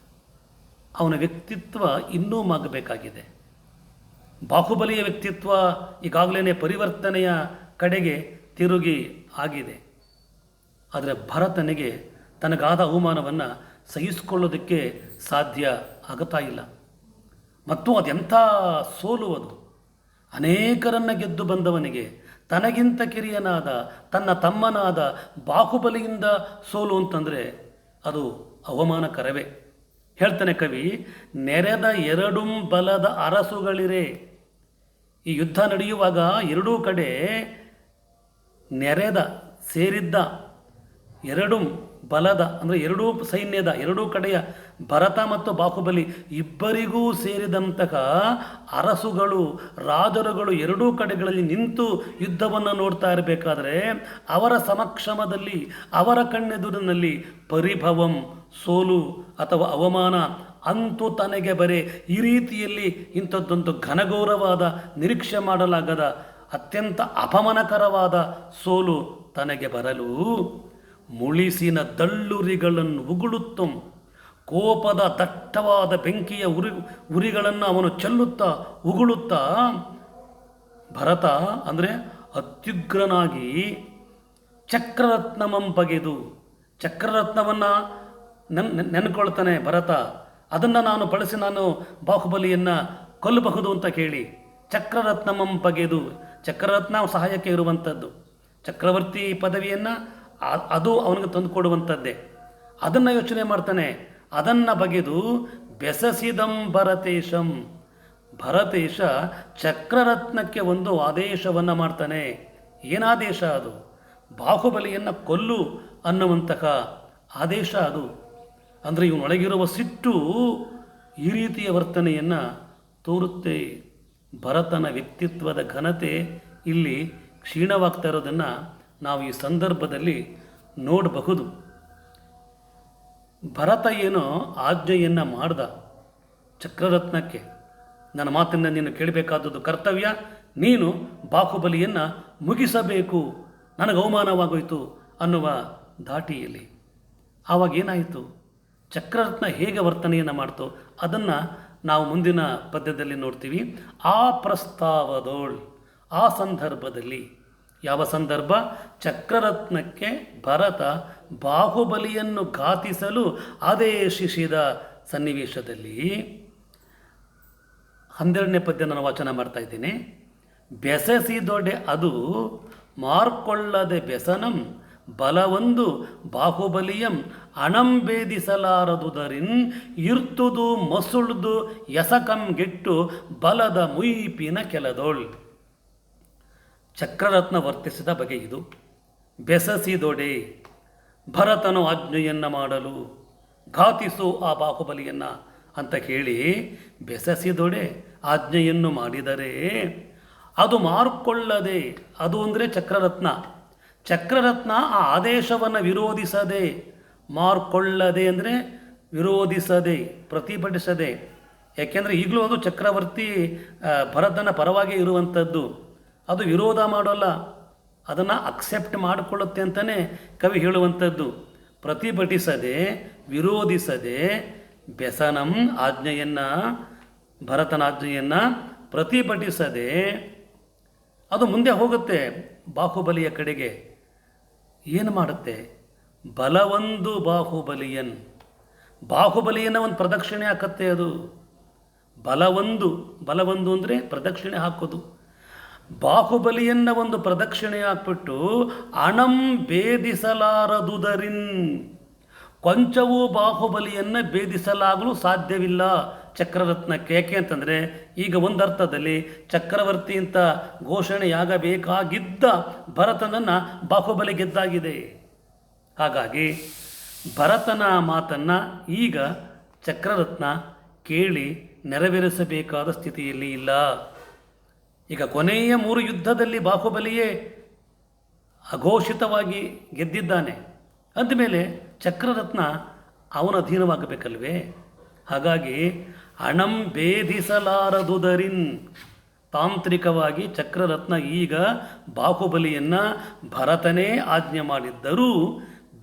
ಅವನ ವ್ಯಕ್ತಿತ್ವ ಇನ್ನೂ ಮಾಗಬೇಕಾಗಿದೆ. ಬಾಹುಬಲಿಯ ವ್ಯಕ್ತಿತ್ವ ಈಗಾಗಲೇ ಪರಿವರ್ತನೆಯ ಕಡೆಗೆ ತಿರುಗಿ ಆಗಿದೆ. ಆದರೆ ಭರತನಿಗೆ ತನಗಾದ ಅವಮಾನವನ್ನು ಸಹಿಸಿಕೊಳ್ಳೋದಕ್ಕೆ ಸಾಧ್ಯ ಆಗುತ್ತಾ ಇಲ್ಲ. ಮತ್ತು ಅದೆಂಥ ಸೋಲು ಅದು! ಅನೇಕರನ್ನು ಗೆದ್ದು ಬಂದವನಿಗೆ ತನಗಿಂತ ಕಿರಿಯನಾದ ತನ್ನ ತಮ್ಮನಾದ ಬಾಹುಬಲಿಯಿಂದ ಸೋಲು ಅಂತಂದರೆ ಅದು ಅವಮಾನಕರವೇ. ಹೇಳ್ತಾನೆ ಕವಿ, ನೆರೆದ ಎರಡುಂ ಬಲದ ಅರಸುಗಳಿರೆ. ಈ ಯುದ್ಧ ನಡೆಯುವಾಗ ಎರಡೂ ಕಡೆ ನೆರೆದ, ಸೇರಿದ್ದ, ಎರಡೂ ಬಲದ ಅಂದರೆ ಎರಡೂ ಸೈನ್ಯದ, ಎರಡೂ ಕಡೆಯ ಭರತ ಮತ್ತು ಬಾಹುಬಲಿ ಇಬ್ಬರಿಗೂ ಸೇರಿದಂತಹ ಅರಸುಗಳು, ರಾಜರುಗಳು ಎರಡೂ ಕಡೆಗಳಲ್ಲಿ ನಿಂತು ಯುದ್ಧವನ್ನು ನೋಡ್ತಾ ಇರಬೇಕಾದ್ರೆ ಅವರ ಸಮಕ್ಷಮದಲ್ಲಿ, ಅವರ ಕಣ್ಣೆದುರಿನಲ್ಲಿ ಪರಿಭವಂ, ಸೋಲು ಅಥವಾ ಅವಮಾನ, ಅಂತೂ ತನಗೆ ಬರೆ, ಈ ರೀತಿಯಲ್ಲಿ ಇಂಥದ್ದೊಂದು ಘನಘೋರವಾದ, ನಿರೀಕ್ಷೆ ಮಾಡಲಾಗದ, ಅತ್ಯಂತ ಅಪಮಾನಕರವಾದ ಸೋಲು ತನಗೆ ಬರಲು, ಮುಳಿಸಿನ ದಳ್ಳುರಿಗಳನ್ನು ಉಗುಳುತ್ತಂ, ಕೋಪದ ದಟ್ಟವಾದ ಬೆಂಕಿಯ ಉರಿಗಳನ್ನು ಅವನು ಚೆಲ್ಲುತ್ತಾ ಉಗುಳುತ್ತಾ, ಭರತ ಅಂದರೆ ಅತ್ಯುಗ್ರನಾಗಿ ಚಕ್ರರತ್ನಮಂ ಬಗೆದು, ಚಕ್ರರತ್ನವನ್ನು ನೆನ್ಕೊಳ್ತಾನೆ ಭರತ. ಅದನ್ನು ನಾನು ಬಳಸಿ ನಾನು ಬಾಹುಬಲಿಯನ್ನು ಕೊಲ್ಲಬಹುದು ಅಂತ ಕೇಳಿ ಚಕ್ರರತ್ನಮಂ ಬಗೆದು, ಚಕ್ರರತ್ನ ಸಹಾಯಕ್ಕೆ ಇರುವಂಥದ್ದು, ಚಕ್ರವರ್ತಿ ಪದವಿಯನ್ನು ಅದು ಅವನಿಗೆ ತಂದುಕೊಡುವಂಥದ್ದೇ. ಅದನ್ನು ಯೋಚನೆ ಮಾಡ್ತಾನೆ. ಅದನ್ನು ಬಗೆದು ಬೆಸಸಿದಂ ಭರತೇಶಂ, ಭರತೇಶ ಚಕ್ರರತ್ನಕ್ಕೆ ಒಂದು ಆದೇಶವನ್ನು ಮಾಡ್ತಾನೆ. ಏನಾದೇಶ ಅದು? ಬಾಹುಬಲಿಯನ್ನು ಕೊಲ್ಲು ಅನ್ನುವಂತಹ ಆದೇಶ ಅದು. ಅಂದರೆ ಇವನೊಳಗಿರುವ ಸಿಟ್ಟು ಈ ರೀತಿಯ ವರ್ತನೆಯನ್ನು ತೋರುತ್ತೆ. ಭರತನ ವ್ಯಕ್ತಿತ್ವದ ಘನತೆ ಇಲ್ಲಿ ಕ್ಷೀಣವಾಗ್ತಾ ಇರೋದನ್ನು ನಾವು ಈ ಸಂದರ್ಭದಲ್ಲಿ ನೋಡಬಹುದು. ಭರತ ಏನೋ ಆಜ್ಞೆಯನ್ನು ಮಾಡ್ದ ಚಕ್ರರತ್ನಕ್ಕೆ, ನನ್ನ ಮಾತನ್ನು ನೀನು ಕೇಳಬೇಕಾದದ್ದು ಕರ್ತವ್ಯ, ನೀನು ಬಾಹುಬಲಿಯನ್ನು ಮುಗಿಸಬೇಕು, ನನಗೆ ಅವಮಾನವಾಗೋಯಿತು ಅನ್ನುವ ಧಾಟಿಯಲ್ಲಿ. ಆವಾಗೇನಾಯಿತು? ಚಕ್ರರತ್ನ ಹೇಗೆ ವರ್ತನೆಯನ್ನು ಮಾಡ್ತೋ ಅದನ್ನು ನಾವು ಮುಂದಿನ ಪದ್ಯದಲ್ಲಿ ನೋಡ್ತೀವಿ. ಆ ಪ್ರಸ್ತಾವದೋಳ್, ಆ ಸಂದರ್ಭದಲ್ಲಿ, ಯಾವ ಸಂದರ್ಭ? ಚಕ್ರರತ್ನಕ್ಕೆ ಭರತ ಬಾಹುಬಲಿಯನ್ನು ಘಾತಿಸಲು ಆದೇಶಿಸಿದ ಸನ್ನಿವೇಶದಲ್ಲಿ 12ನೇ ಪದ್ಯ ನಾನು ವಾಚನ ಮಾಡ್ತಾ ಇದ್ದೇನೆ. ಬೆಸಸಿದೊಡೆ ಅದು ಮಾರ್ಕೊಳ್ಳದೆ ಬೆಸನಂ ಬಲವೊಂದು ಬಾಹುಬಲಿಯಂ ಅಣಂಬೇದಿಸಲಾರದುದರಿನ್ ಇರ್ತುದು ಮಸುಳ್ದು ಎಸಕಂಗೆಟ್ಟು ಬಲದ ಮುಯಿಪಿನ ಕೆಲದೋಳ್. ಚಕ್ರರತ್ನ ವರ್ತಿಸಿದ ಬಗೆ ಇದು. ಬೆಸಸಿದೊಡೆ, ಭರತನು ಆಜ್ಞೆಯನ್ನು ಮಾಡಲು ಘಾತಿಸು ಆ ಬಾಹುಬಲಿಯನ್ನು ಅಂತ ಹೇಳಿ ಬೆಸಸಿದೊಡೆ ಆಜ್ಞೆಯನ್ನು ಮಾಡಿದರೆ ಅದು ಮಾರ್ಕೊಳ್ಳದೆ, ಅದು ಅಂದರೆ ಚಕ್ರರತ್ನ, ಚಕ್ರರತ್ನ ಆ ಆದೇಶವನ್ನು ವಿರೋಧಿಸದೆ, ಮಾರ್ಕೊಳ್ಳದೆ ಅಂದರೆ ವಿರೋಧಿಸದೆ, ಪ್ರತಿಭಟಿಸದೆ. ಯಾಕೆಂದರೆ ಈಗಲೂ ಅದು ಚಕ್ರವರ್ತಿ ಭರತನ ಪರವಾಗಿ ಇರುವಂಥದ್ದು, ಅದು ವಿರೋಧ ಮಾಡೋಲ್ಲ, ಅದನ್ನು ಅಕ್ಸೆಪ್ಟ್ ಮಾಡಿಕೊಳ್ಳುತ್ತೆ ಅಂತಲೇ ಕವಿ ಹೇಳುವಂಥದ್ದು. ಪ್ರತಿಭಟಿಸದೆ, ವಿರೋಧಿಸದೆ, ಬೆಸನಂ ಆಜ್ಞೆಯನ್ನು, ಭರತನ ಆಜ್ಞೆಯನ್ನು ಪ್ರತಿಭಟಿಸದೆ ಅದು ಮುಂದೆ ಹೋಗುತ್ತೆ ಬಾಹುಬಲಿಯ ಕಡೆಗೆ. ಏನು ಮಾಡುತ್ತೆ? ಬಲವೊಂದು ಬಾಹುಬಲಿಯನ್, ಬಾಹುಬಲಿಯನ್ನು ಒಂದು ಪ್ರದಕ್ಷಿಣೆ ಹಾಕತ್ತೆ ಅದು. ಬಲವೊಂದು ಅಂದರೆ ಪ್ರದಕ್ಷಿಣೆ ಹಾಕೋದು. ಬಾಹುಬಲಿಯನ್ನು ಒಂದು ಪ್ರದಕ್ಷಿಣೆ ಹಾಕ್ಬಿಟ್ಟು ಅಣಂ ಭೇದಿಸಲಾರದುದರಿನ್, ಕೊಂಚವೂ ಬಾಹುಬಲಿಯನ್ನು ಭೇದಿಸಲಾಗಲು ಸಾಧ್ಯವಿಲ್ಲ ಚಕ್ರರತ್ನಕ್ಕೆ. ಯಾಕೆ ಅಂತಂದರೆ ಈಗ ಒಂದರ್ಥದಲ್ಲಿ ಚಕ್ರವರ್ತಿ ಅಂತ ಘೋಷಣೆಯಾಗಬೇಕಾಗಿದ್ದ ಭರತನನ್ನು ಬಾಹುಬಲಿ ಗೆದ್ದಾಗಿದೆ. ಹಾಗಾಗಿ ಭರತನ ಮಾತನ್ನು ಈಗ ಚಕ್ರರತ್ನ ಕೇಳಿ ನೆರವೇರಿಸಬೇಕಾದ ಸ್ಥಿತಿಯಲ್ಲಿ ಇಲ್ಲ. ಈಗ ಕೊನೆಯ 3 ಯುದ್ಧದಲ್ಲಿ ಬಾಹುಬಲಿಯೇ ಅಘೋಷಿತವಾಗಿ ಗೆದ್ದಿದ್ದಾನೆ. ಅಂದಮೇಲೆ ಚಕ್ರರತ್ನ ಅವನ ಅಧೀನವಾಗಬೇಕಲ್ವೇ? ಹಾಗಾಗಿ ಅಣಂ ಭೇದಿಸಲಾರದುದರಿನ್, ತಾಂತ್ರಿಕವಾಗಿ ಚಕ್ರರತ್ನ ಈಗ ಬಾಹುಬಲಿಯನ್ನು ಭರತನೇ ಆಜ್ಞೆ ಮಾಡಿದ್ದರೂ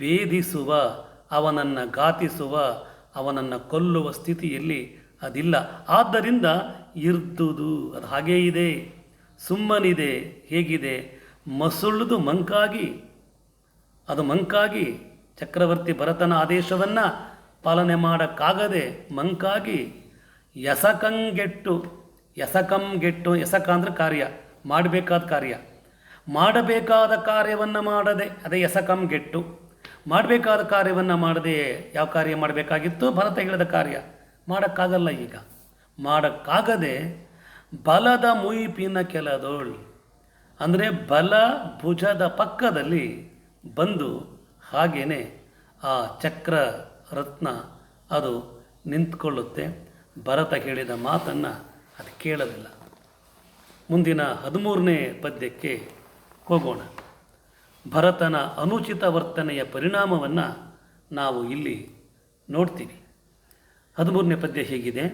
ಭೇದಿಸುವ, ಅವನನ್ನು ಘಾತಿಸುವ, ಅವನನ್ನು ಕೊಲ್ಲುವ ಸ್ಥಿತಿಯಲ್ಲಿ ಅದಿಲ್ಲ. ಆದ್ದರಿಂದ ಇರ್ದುದು, ಅದು ಹಾಗೇ ಇದೆ, ಸುಮ್ಮನಿದೆ. ಹೇಗಿದೆ? ಮಸುಳ್ದು ಮಂಕಾಗಿ, ಅದು ಮಂಕಾಗಿ ಚಕ್ರವರ್ತಿ ಭರತನ ಆದೇಶವನ್ನು ಪಾಲನೆ ಮಾಡೋಕ್ಕಾಗದೆ ಮಂಕಾಗಿ ಎಸಕಂಗೆಟ್ಟು, ಎಸಕ ಅಂದರೆ ಕಾರ್ಯ, ಮಾಡಬೇಕಾದ ಕಾರ್ಯವನ್ನು ಮಾಡದೆ, ಅದೇ ಎಸಕಂಗೆಟ್ಟು. ಮಾಡಬೇಕಾದ ಕಾರ್ಯವನ್ನು ಮಾಡದೆ ಯಾವ ಕಾರ್ಯ ಮಾಡಬೇಕಾಗಿತ್ತು? ಭರತ ಹೇಳಿದ ಕಾರ್ಯ ಮಾಡೋಕ್ಕಾಗಲ್ಲ. ಈಗ ಮಾಡೋಕ್ಕಾಗದೆ ಬಲದ ಮುಯಿಪಿನ ಕೆಲದೋಳ್, ಅಂದರೆ ಬಲ ಭುಜದ ಪಕ್ಕದಲ್ಲಿ ಬಂದು ಹಾಗೇನೆ ಆ ಚಕ್ರ ರತ್ನ ಅದು ನಿಂತ್ಕೊಳ್ಳುತ್ತೆ. ಭರತ ಹೇಳಿದ ಮಾತನ್ನು ಅದು ಕೇಳೋದಿಲ್ಲ. ಮುಂದಿನ 13ನೇ ಪದ್ಯಕ್ಕೆ ಹೋಗೋಣ. ಭರತನ ಅನುಚಿತ ವರ್ತನೆಯ ಪರಿಣಾಮವನ್ನು ನಾವು ಇಲ್ಲಿ ನೋಡ್ತೀವಿ. 13ನೇ ಪದ್ಯ ಹೀಗಿದೆ.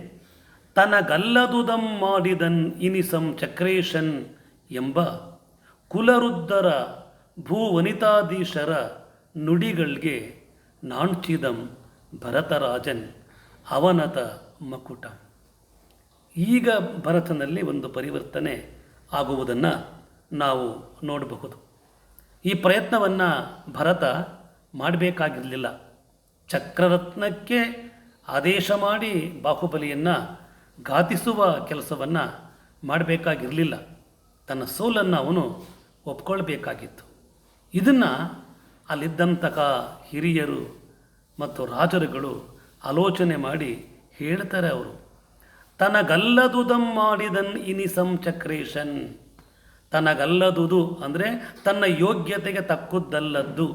ತನಗಲ್ಲದುದಂ ಮಾಡಿದನ್ ಇನಿಸಂ ಚಕ್ರೇಶನ್ ಎಂಬ ಕುಲರುದ್ಧರ ಭೂವನಿತಾಧೀಶರ ನುಡಿಗಳಿಗೆ ನಾಣ್ಚಿದಂ ಭರತರಾಜನ್ ಅವನತ ಮಕುಟ. ಈಗ ಭರತನಲ್ಲಿ ಒಂದು ಪರಿವರ್ತನೆ ಆಗುವುದನ್ನು ನಾವು ನೋಡಬಹುದು. ಈ ಪ್ರಯತ್ನವನ್ನು ಭರತ ಮಾಡಬೇಕಾಗಿರಲಿಲ್ಲ. ಚಕ್ರರತ್ನಕ್ಕೆ ಆದೇಶ ಮಾಡಿ ಬಾಹುಬಲಿಯನ್ನು ಘಾತಿಸುವ ಕೆಲಸವನ್ನು ಮಾಡಬೇಕಾಗಿರಲಿಲ್ಲ. ತನ್ನ ಸೋಲನ್ನು ಅವನು ಒಪ್ಕೊಳ್ಬೇಕಾಗಿತ್ತು. ಇದನ್ನು ಅಲ್ಲಿದ್ದಂತಹ ಹಿರಿಯರು ಮತ್ತು ರಾಜರುಗಳು ಆಲೋಚನೆ ಮಾಡಿ ಹೇಳ್ತಾರೆ. ಅವರು ತನಗಲ್ಲದುದಂ ಮಾಡಿದನ್ ಇನಿಸಂ ಚಕ್ರೇಶನ್. ತನಗಲ್ಲದುದು ಅಂದರೆ ತನ್ನ ಯೋಗ್ಯತೆಗೆ ತಕ್ಕದ್ದಲ್ಲದ್ದು,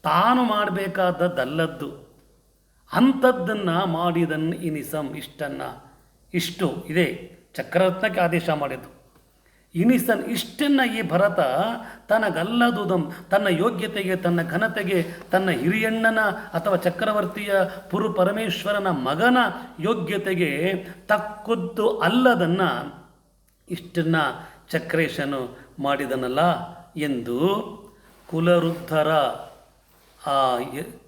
ತಾನು ಮಾಡಬೇಕಾದದ್ದಲ್ಲದ್ದು ಅಂಥದ್ದನ್ನು ಮಾಡಿದನ್ ಇನಿಸಂ. ಇಷ್ಟು ಇದೆ ಚಕ್ರರತ್ನಕ್ಕೆ ಆದೇಶ ಮಾಡಿದ್ದು. ಇನಿಸನ್ ಇಷ್ಟನ್ನು ಈ ಭರತ ತನಗಲ್ಲದುದಂ, ತನ್ನ ಯೋಗ್ಯತೆಗೆ, ತನ್ನ ಘನತೆಗೆ, ತನ್ನ ಹಿರಿಯಣ್ಣನ ಅಥವಾ ಚಕ್ರವರ್ತಿಯ ಪುರು ಪರಮೇಶ್ವರನ ಮಗನ ಯೋಗ್ಯತೆಗೆ ತಕ್ಕದ್ದು ಅಲ್ಲದನ್ನು ಇಷ್ಟನ್ನು ಚಕ್ರೇಶನು ಮಾಡಿದನಲ್ಲ ಎಂದು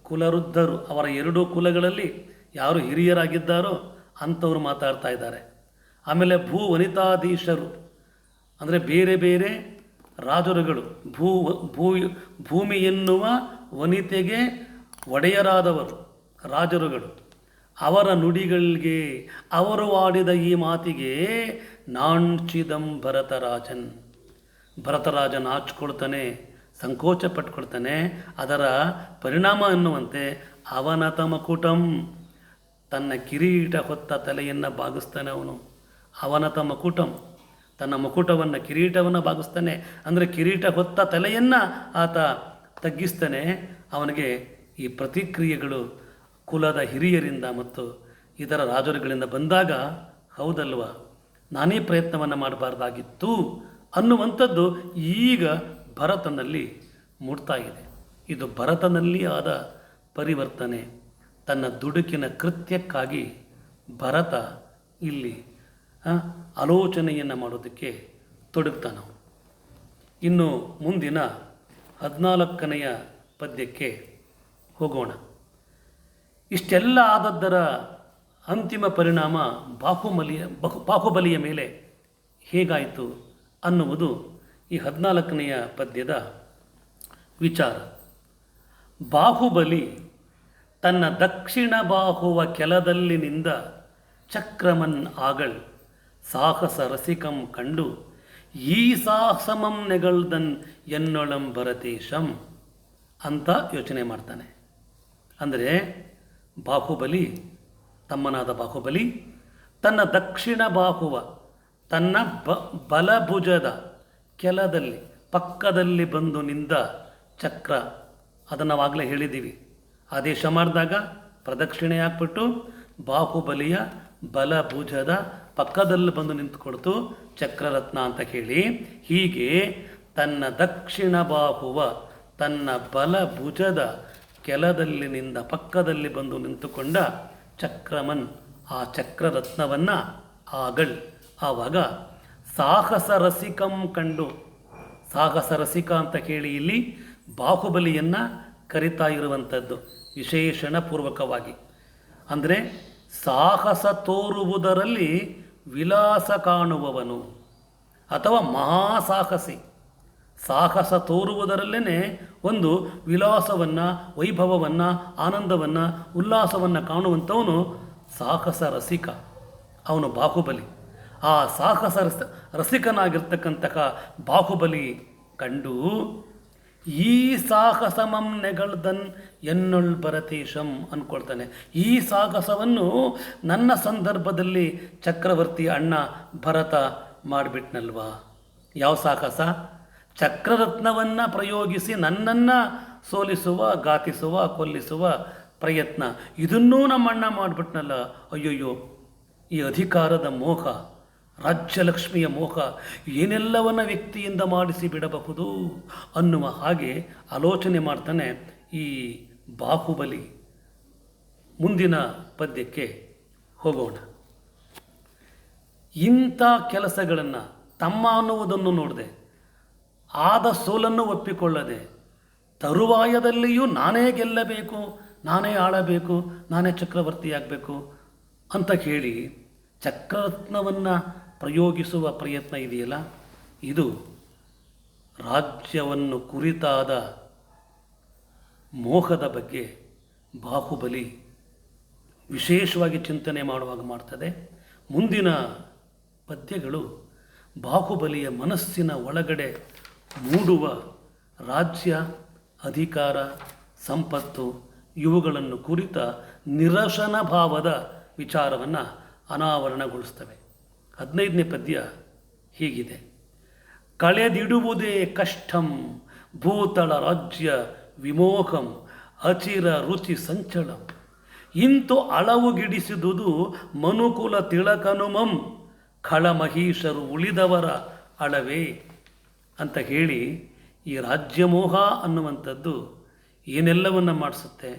ಕುಲವೃದ್ಧರು ಅವರ ಎರಡೂ ಕುಲಗಳಲ್ಲಿ ಯಾರು ಹಿರಿಯರಾಗಿದ್ದಾರೋ ಅಂಥವ್ರು ಮಾತಾಡ್ತಾ ಇದ್ದಾರೆ. ಆಮೇಲೆ ವನಿತಾಧೀಶರು ಅಂದರೆ ಬೇರೆ ಬೇರೆ ರಾಜರುಗಳು, ಭೂಮಿ ಎನ್ನುವ ವನಿತೆಗೆ ಒಡೆಯರಾದವರು ರಾಜರುಗಳು, ಅವರ ನುಡಿಗಳಿಗೆ, ಅವರು ಆಡಿದ ಈ ಮಾತಿಗೆ ನಾಣ್ಚಿದಂ ಭರತರಾಜ ನಾಚ್ಕೊಳ್ತಾನೆ, ಸಂಕೋಚ ಪಟ್ಕೊಳ್ತಾನೆ. ಅದರ ಪರಿಣಾಮ ಎನ್ನುವಂತೆ ಅವನತ ಮಕುಟಂ, ತನ್ನ ಕಿರೀಟ ಹೊತ್ತ ತಲೆಯನ್ನು ಬಾಗಿಸ್ತಾನೆ ಅವನು. ಅವನತ ಮಕುಟಂ, ತನ್ನ ಮುಕುಟವನ್ನು, ಕಿರೀಟವನ್ನು ಬಾಗಿಸ್ತಾನೆ. ಅಂದರೆ ಕಿರೀಟ ಹೊತ್ತ ತಲೆಯನ್ನು ಆತ ತಗ್ಗಿಸ್ತಾನೆ. ಅವನಿಗೆ ಈ ಪ್ರತಿಕ್ರಿಯೆಗಳು ಕುಲದ ಹಿರಿಯರಿಂದ ಮತ್ತು ಇತರ ರಾಜರುಗಳಿಂದ ಬಂದಾಗ, ಹೌದಲ್ವ, ನಾನೇ ಪ್ರಯತ್ನವನ್ನು ಮಾಡಬಾರ್ದಾಗಿತ್ತು ಅನ್ನುವಂಥದ್ದು ಈಗ ಭರತನಲ್ಲಿ ಮೂಡ್ತಾ ಇದೆ. ಇದು ಭರತನಲ್ಲಿ ಆದ ಪರಿವರ್ತನೆ. ತನ್ನ ದುಡುಕಿನ ಕೃತ್ಯಕ್ಕಾಗಿ ಭರತ ಇಲ್ಲಿ ಆಲೋಚನೆಯನ್ನು ಮಾಡೋದಕ್ಕೆ ತೊಡಗ್ತಾನೆ. ಇನ್ನು ಮುಂದಿನ 14ನೆಯ ಪದ್ಯಕ್ಕೆ ಹೋಗೋಣ. ಇಷ್ಟೆಲ್ಲ ಆದದ್ದರ ಅಂತಿಮ ಪರಿಣಾಮ ಬಾಹುಬಲಿಯ ಮೇಲೆ ಹೇಗಾಯಿತು ಅನ್ನುವುದು ಈ 14ನೆಯ ಪದ್ಯದ ವಿಚಾರ. ಬಾಹುಬಲಿ ತನ್ನ ದಕ್ಷಿಣ ಬಾಹುವ ಕೆಲದಲ್ಲಿನಿಂದ ಚಕ್ರಮನ್ ಆಗಳ್ ಸಾಹಸ ರಸಿಕಂ ಕಂಡು ಈ ಸಾಹಸಮಂ ನೆಗಳ್ದನ್ ಎನ್ನೊಳಂ ಭರತೇಶಂ ಅಂತ ಯೋಚನೆ ಮಾಡ್ತಾನೆ. ಅಂದರೆ ತಮ್ಮನಾದ ಬಾಹುಬಲಿ ತನ್ನ ದಕ್ಷಿಣ ಬಾಹುವ, ತನ್ನ ಬಲಭುಜದ ಕೆಲದಲ್ಲಿ ಪಕ್ಕದಲ್ಲಿ ಬಂದು ನಿಂದ ಚಕ್ರ, ಅದನ್ನು ನಾವಾಗಲೇ ಹೇಳಿದ್ದೀವಿ. ಆದೇಶ ಮಾಡಿದಾಗ ಪ್ರದಕ್ಷಿಣೆ ಹಾಕ್ಬಿಟ್ಟು ಬಾಹುಬಲಿಯ ಬಲಭುಜದ ಪಕ್ಕದಲ್ಲಿ ಬಂದು ನಿಂತುಕೊಡ್ತು ಚಕ್ರರತ್ನ ಅಂತ ಹೇಳಿ. ಹೀಗೆ ತನ್ನ ದಕ್ಷಿಣ ಬಾಹುವ, ತನ್ನ ಬಲಭುಜದ ಕೆಲದಲ್ಲಿನಿಂದ ಪಕ್ಕದಲ್ಲಿ ಬಂದು ನಿಂತುಕೊಂಡ ಚಕ್ರಮನ್, ಆ ಚಕ್ರರತ್ನವನ್ನು ಆವಾಗ ಸಾಹಸ ರಸಿಕಂ ಕಂಡು, ಸಾಹಸ ರಸಿಕ ಅಂತ ಕೇಳಿ ಇಲ್ಲಿ ಬಾಹುಬಲಿಯನ್ನು ಕರಿತಾ ಇರುವಂಥದ್ದು ವಿಶೇಷಣ ಪೂರ್ವಕವಾಗಿ. ಅಂದರೆ ಸಾಹಸ ತೋರುವುದರಲ್ಲಿ ವಿಲಾಸ ಕಾಣುವವನು ಅಥವಾ ಮಹಾಸಾಹಸಿ. ಸಾಹಸ ತೋರುವುದರಲ್ಲೇ ಒಂದು ವಿಲಾಸವನ್ನು, ವೈಭವವನ್ನು, ಆನಂದವನ್ನು, ಉಲ್ಲಾಸವನ್ನು ಕಾಣುವಂಥವನು ಸಾಹಸ ರಸಿಕ. ಅವನು ಬಾಹುಬಲಿ. ಆ ಸಾಹಸ ರಸಿಕನಾಗಿರ್ತಕ್ಕಂತಹ ಬಾಹುಬಲಿ ಕಂಡು ಈ ಸಾಹಸಮಂ ನೆಗಳ್ದನ್ ಎನ್ನೊಳ್ ಭರತೇಶಂ ಅಂದ್ಕೊಳ್ತಾನೆ. ಈ ಸಾಹಸವನ್ನು ನನ್ನ ಸಂದರ್ಭದಲ್ಲಿ ಚಕ್ರವರ್ತಿ ಅಣ್ಣ ಭರತ ಮಾಡಿಬಿಟ್ನಲ್ವಾ. ಯಾವ ಸಾಹಸ? ಚಕ್ರರತ್ನವನ್ನು ಪ್ರಯೋಗಿಸಿ ನನ್ನನ್ನು ಸೋಲಿಸುವ, ಘಾತಿಸುವ, ಕೊಲ್ಲಿಸುವ ಪ್ರಯತ್ನ. ಇದನ್ನೂ ನಮ್ಮಣ್ಣ ಮಾಡಿಬಿಟ್ನಲ್ಲ. ಅಯ್ಯೋಯ್ಯೋ, ಈ ಅಧಿಕಾರದ ಮೋಹ, ರಾಜ್ಯಲಕ್ಷ್ಮಿಯ ಮೋಹ ಏನೆಲ್ಲವನ್ನ ವ್ಯಕ್ತಿಯಿಂದ ಮಾಡಿಸಿ ಬಿಡಬಹುದು ಅನ್ನುವ ಹಾಗೆ ಆಲೋಚನೆ ಮಾಡ್ತಾನೆ ಈ ಬಾಹುಬಲಿ. ಮುಂದಿನ ಪದ್ಯಕ್ಕೆ ಹೋಗೋಣ. ಇಂಥ ಕೆಲಸಗಳನ್ನು ತಮ್ಮ ಅನ್ನುವುದನ್ನು ನೋಡದೆ, ಆದ ಸೋಲನ್ನು ಒಪ್ಪಿಕೊಳ್ಳದೆ, ತರುವಾಯದಲ್ಲಿಯೂ ನಾನೇ ಗೆಲ್ಲಬೇಕು, ನಾನೇ ಆಳಬೇಕು, ನಾನೇ ಚಕ್ರವರ್ತಿಯಾಗಬೇಕು ಅಂತ ಹೇಳಿ ಚಕ್ರರತ್ನವನ್ನು ಪ್ರಯೋಗಿಸುವ ಪ್ರಯತ್ನ ಇದೆಯಲ್ಲ, ಇದು ರಾಜ್ಯವನ್ನು ಕುರಿತಾದ ಮೋಹದ ಬಗ್ಗೆ ಬಾಹುಬಲಿ ವಿಶೇಷವಾಗಿ ಚಿಂತನೆ ಮಾಡುವಾಗ ಮಾಡ್ತದೆ. ಮುಂದಿನ ಪದ್ಯಗಳು ಬಾಹುಬಲಿಯ ಮನಸ್ಸಿನ ಒಳಗಡೆ ಮೂಡುವ ರಾಜ್ಯ, ಅಧಿಕಾರ, ಸಂಪತ್ತು ಇವುಗಳನ್ನು ಕುರಿತ ನಿರಸನ ಭಾವದ ವಿಚಾರವನ್ನು ಅನಾವರಣಗೊಳಿಸ್ತವೆ. 15ನೇ ಪದ್ಯ ಹೀಗಿದೆ: ಕಳೆದಿಡುವುದೇ ಕಷ್ಟಂ ಭೂತಳ ರಾಜ್ಯ ವಿಮೋಹಂ ಅಚಿರ ರುಚಿ ಸಂಚಳಂ ಇಂತು ಅಳವುಗಿಡಿಸಿದುದು ಮನುಕುಲ ತಿಳಕನುಮಂ ಖಳಮಹೀಶರು ಉಳಿದವರ ಅಳವೇ ಅಂತ ಹೇಳಿ, ಈ ರಾಜ್ಯಮೋಹ ಅನ್ನುವಂಥದ್ದು ಏನೆಲ್ಲವನ್ನು ಮಾಡಿಸುತ್ತೆ,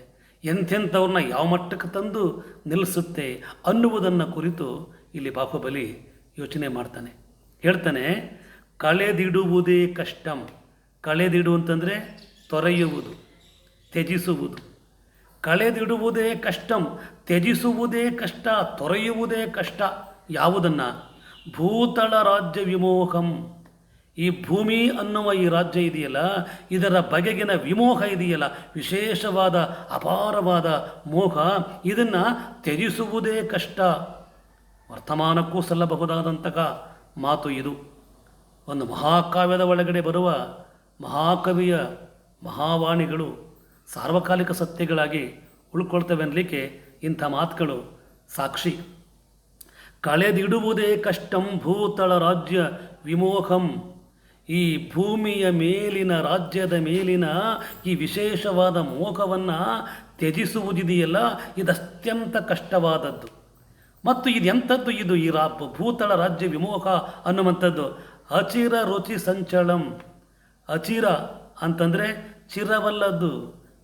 ಎಂಥೆಂಥವ್ರನ್ನ ಯಾವ ಮಟ್ಟಕ್ಕೆ ತಂದು ನಿಲ್ಲಿಸುತ್ತೆ ಅನ್ನುವುದನ್ನು ಕುರಿತು ಇಲ್ಲಿ ಬಾಹುಬಲಿ ಯೋಚನೆ ಮಾಡ್ತಾನೆ. ಹೇಳ್ತಾನೆ, ಕಳೆದಿಡುವುದೇ ಕಷ್ಟಂ. ಕಳೆದಿಡು ಅಂತಂದರೆ ತೊರೆಯುವುದು, ತ್ಯಜಿಸುವುದು. ಕಳೆದಿಡುವುದೇ ಕಷ್ಟಂ, ತ್ಯಜಿಸುವುದೇ ಕಷ್ಟ, ತೊರೆಯುವುದೇ ಕಷ್ಟ. ಯಾವುದನ್ನು? ಭೂತಳ ರಾಜ್ಯ ವಿಮೋಹಂ. ಈ ಭೂಮಿ ಅನ್ನುವ ಈ ರಾಜ್ಯ ಇದೆಯಲ್ಲ, ಇದರ ಬಗೆಗಿನ ವಿಮೋಹ ಇದೆಯಲ್ಲ, ವಿಶೇಷವಾದ ಅಪಾರವಾದ ಮೋಹ, ಇದನ್ನು ತ್ಯಜಿಸುವುದೇ ಕಷ್ಟ. ವರ್ತಮಾನಕ್ಕೂ ಸಲ್ಲಬಹುದಾದಂತಹ ಮಾತು ಇದು. ಒಂದು ಮಹಾಕಾವ್ಯದ ಒಳಗಡೆ ಬರುವ ಮಹಾಕವಿಯ ಮಹಾವಾಣಿಗಳು ಸಾರ್ವಕಾಲಿಕ ಸತ್ಯಗಳಾಗಿ ಉಳ್ಕೊಳ್ತವೆ ಅನ್ನಲಿಕ್ಕೆ ಇಂಥ ಮಾತುಗಳು ಸಾಕ್ಷಿ. ಕಳೆದಿಡುವುದೇ ಕಷ್ಟಂ ಭೂತಳ ರಾಜ್ಯ ವಿಮೋಹಂ. ಈ ಭೂಮಿಯ ಮೇಲಿನ, ರಾಜ್ಯದ ಮೇಲಿನ ಈ ವಿಶೇಷವಾದ ಮೋಹವನ್ನು ತ್ಯಜಿಸುವುದಿದೆಯಲ್ಲ, ಇದು ಅತ್ಯಂತ ಕಷ್ಟವಾದದ್ದು. ಮತ್ತು ಇದೆಂಥದ್ದು ಇದು? ಈ ಭೂತಳ ರಾಜ್ಯ ವಿಮೋಹ ಅನ್ನುವಂಥದ್ದು ಅಚಿರ ರುಚಿ ಸಂಚಳಂ. ಅಚಿರ ಅಂತಂದರೆ ಚಿರವಲ್ಲದ್ದು,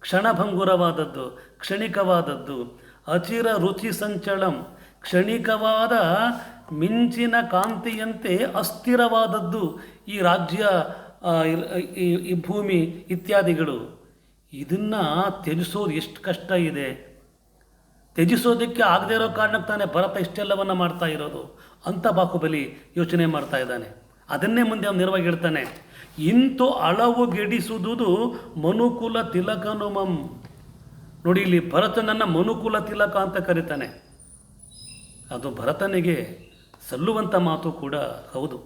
ಕ್ಷಣಭಂಗುರವಾದದ್ದು, ಕ್ಷಣಿಕವಾದದ್ದು. ಅಚಿರ ರುಚಿ ಸಂಚಳಂ, ಕ್ಷಣಿಕವಾದ ಮಿಂಚಿನ ಕಾಂತಿಯಂತೆ ಅಸ್ಥಿರವಾದದ್ದು ಈ ರಾಜ್ಯ, ಈ ಭೂಮಿ ಇತ್ಯಾದಿಗಳು. ಇದನ್ನು ತ್ಯಜಿಸೋದು ಎಷ್ಟು ಕಷ್ಟ ಇದೆ. ತ್ಯಜಿಸೋದಕ್ಕೆ ಆಗದೇ ಇರೋ ಕಾರಣಕ್ಕೆ ತಾನೇ ಭರತ ಇಷ್ಟೆಲ್ಲವನ್ನು ಮಾಡ್ತಾ ಇರೋದು ಅಂತ ಬಾಹುಬಲಿ ಯೋಚನೆ ಮಾಡ್ತಾ ಇದ್ದಾನೆ. ಅದನ್ನೇ ಮುಂದೆ ಅವನು ನೇರವಾಗಿ ಹೇಳ್ತಾನೆ, ಇಂತು ಅಳವುಗೆಡಿಸುವುದು ಮನುಕುಲ ತಿಲಕನುಮಂ. ನೋಡಿ, ಇಲ್ಲಿ ಭರತನನ್ನು ಮನುಕುಲ ತಿಲಕ ಅಂತ ಕರೀತಾನೆ. ಅದು ಭರತನಿಗೆ ಸಲ್ಲುವಂಥ ಮಾತು ಕೂಡ ಹೌದು.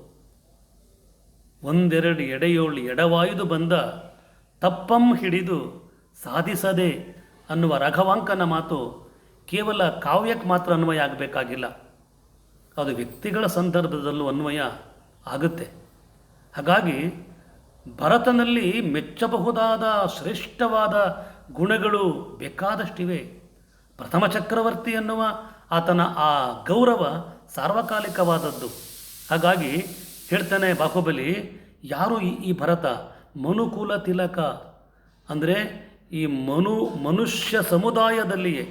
ಒಂದೆರಡು ಎಡೆಯೋಳು ಎಡವಾಯುದು ಬಂದ ತಪ್ಪಂ ಹಿಡಿದು ಸಾಧಿಸದೆ ಅನ್ನುವ ರಾಘವಾಂಕನ ಮಾತು ಕೇವಲ ಕಾವ್ಯಕ್ಕೆ ಮಾತ್ರ ಅನ್ವಯ ಆಗಬೇಕಾಗಿಲ್ಲ, ಅದು ವ್ಯಕ್ತಿಗಳ ಸಂದರ್ಭದಲ್ಲೂ ಅನ್ವಯ ಆಗುತ್ತೆ. ಹಾಗಾಗಿ ಭರತನಲ್ಲಿ ಮೆಚ್ಚಬಹುದಾದ ಶ್ರೇಷ್ಠವಾದ ಗುಣಗಳು ಬೇಕಾದಷ್ಟಿವೆ. ಪ್ರಥಮ ಚಕ್ರವರ್ತಿ ಎನ್ನುವ ಆತನ ಆ ಗೌರವ ಸಾರ್ವಕಾಲಿಕವಾದದ್ದು. ಹಾಗಾಗಿ ಹೇಳ್ತಾನೆ ಬಾಹುಬಲಿ, ಯಾರು ಈ ಭರತ? ಮನುಕುಲ ತಿಲಕ ಅಂದರೆ ಈ ಮನುಷ್ಯ ಸಮುದಾಯದಲ್ಲಿಯೇ,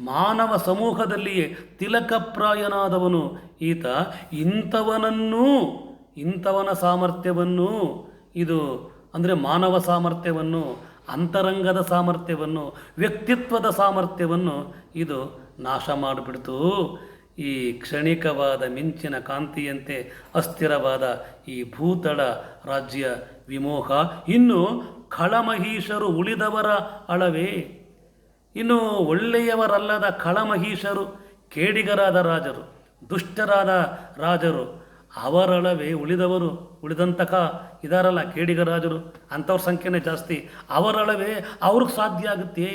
ಮಾನವ ಸಮೂಹದಲ್ಲಿಯೇ ತಿಲಕಪ್ರಾಯನಾದವನು ಈತ. ಇಂಥವನ ಸಾಮರ್ಥ್ಯವನ್ನು, ಇದು ಅಂದರೆ ಮಾನವ ಸಾಮರ್ಥ್ಯವನ್ನು, ಅಂತರಂಗದ ಸಾಮರ್ಥ್ಯವನ್ನು, ವ್ಯಕ್ತಿತ್ವದ ಸಾಮರ್ಥ್ಯವನ್ನು ಇದು ನಾಶ ಮಾಡಿಬಿಡ್ತು. ಈ ಕ್ಷಣಿಕವಾದ ಮಿಂಚಿನ ಕಾಂತಿಯಂತೆ ಅಸ್ಥಿರವಾದ ಈ ಭೂತಳ ರಾಜ್ಯ ವಿಮೋಹ. ಇನ್ನು ಖಳಮಹೀಶರು ಉಳಿದವರ ಅಳವೇ. ಇನ್ನು ಒಳ್ಳೆಯವರಲ್ಲದ ಖಳಮಹೀಶರು, ಕೇಡಿಗರಾದ ರಾಜರು, ದುಷ್ಟರಾದ ರಾಜರು, ಅವರಳವೇ ಉಳಿದಂತಹ ಇದಾರಲ್ಲ ಕೇಡಿಗರಾಜರು, ಅಂಥವ್ರ ಸಂಖ್ಯೆನೇ ಜಾಸ್ತಿ. ಅವರಳವೇ ಅವ್ರಿಗೆ ಸಾಧ್ಯ ಆಗುತ್ತೆ.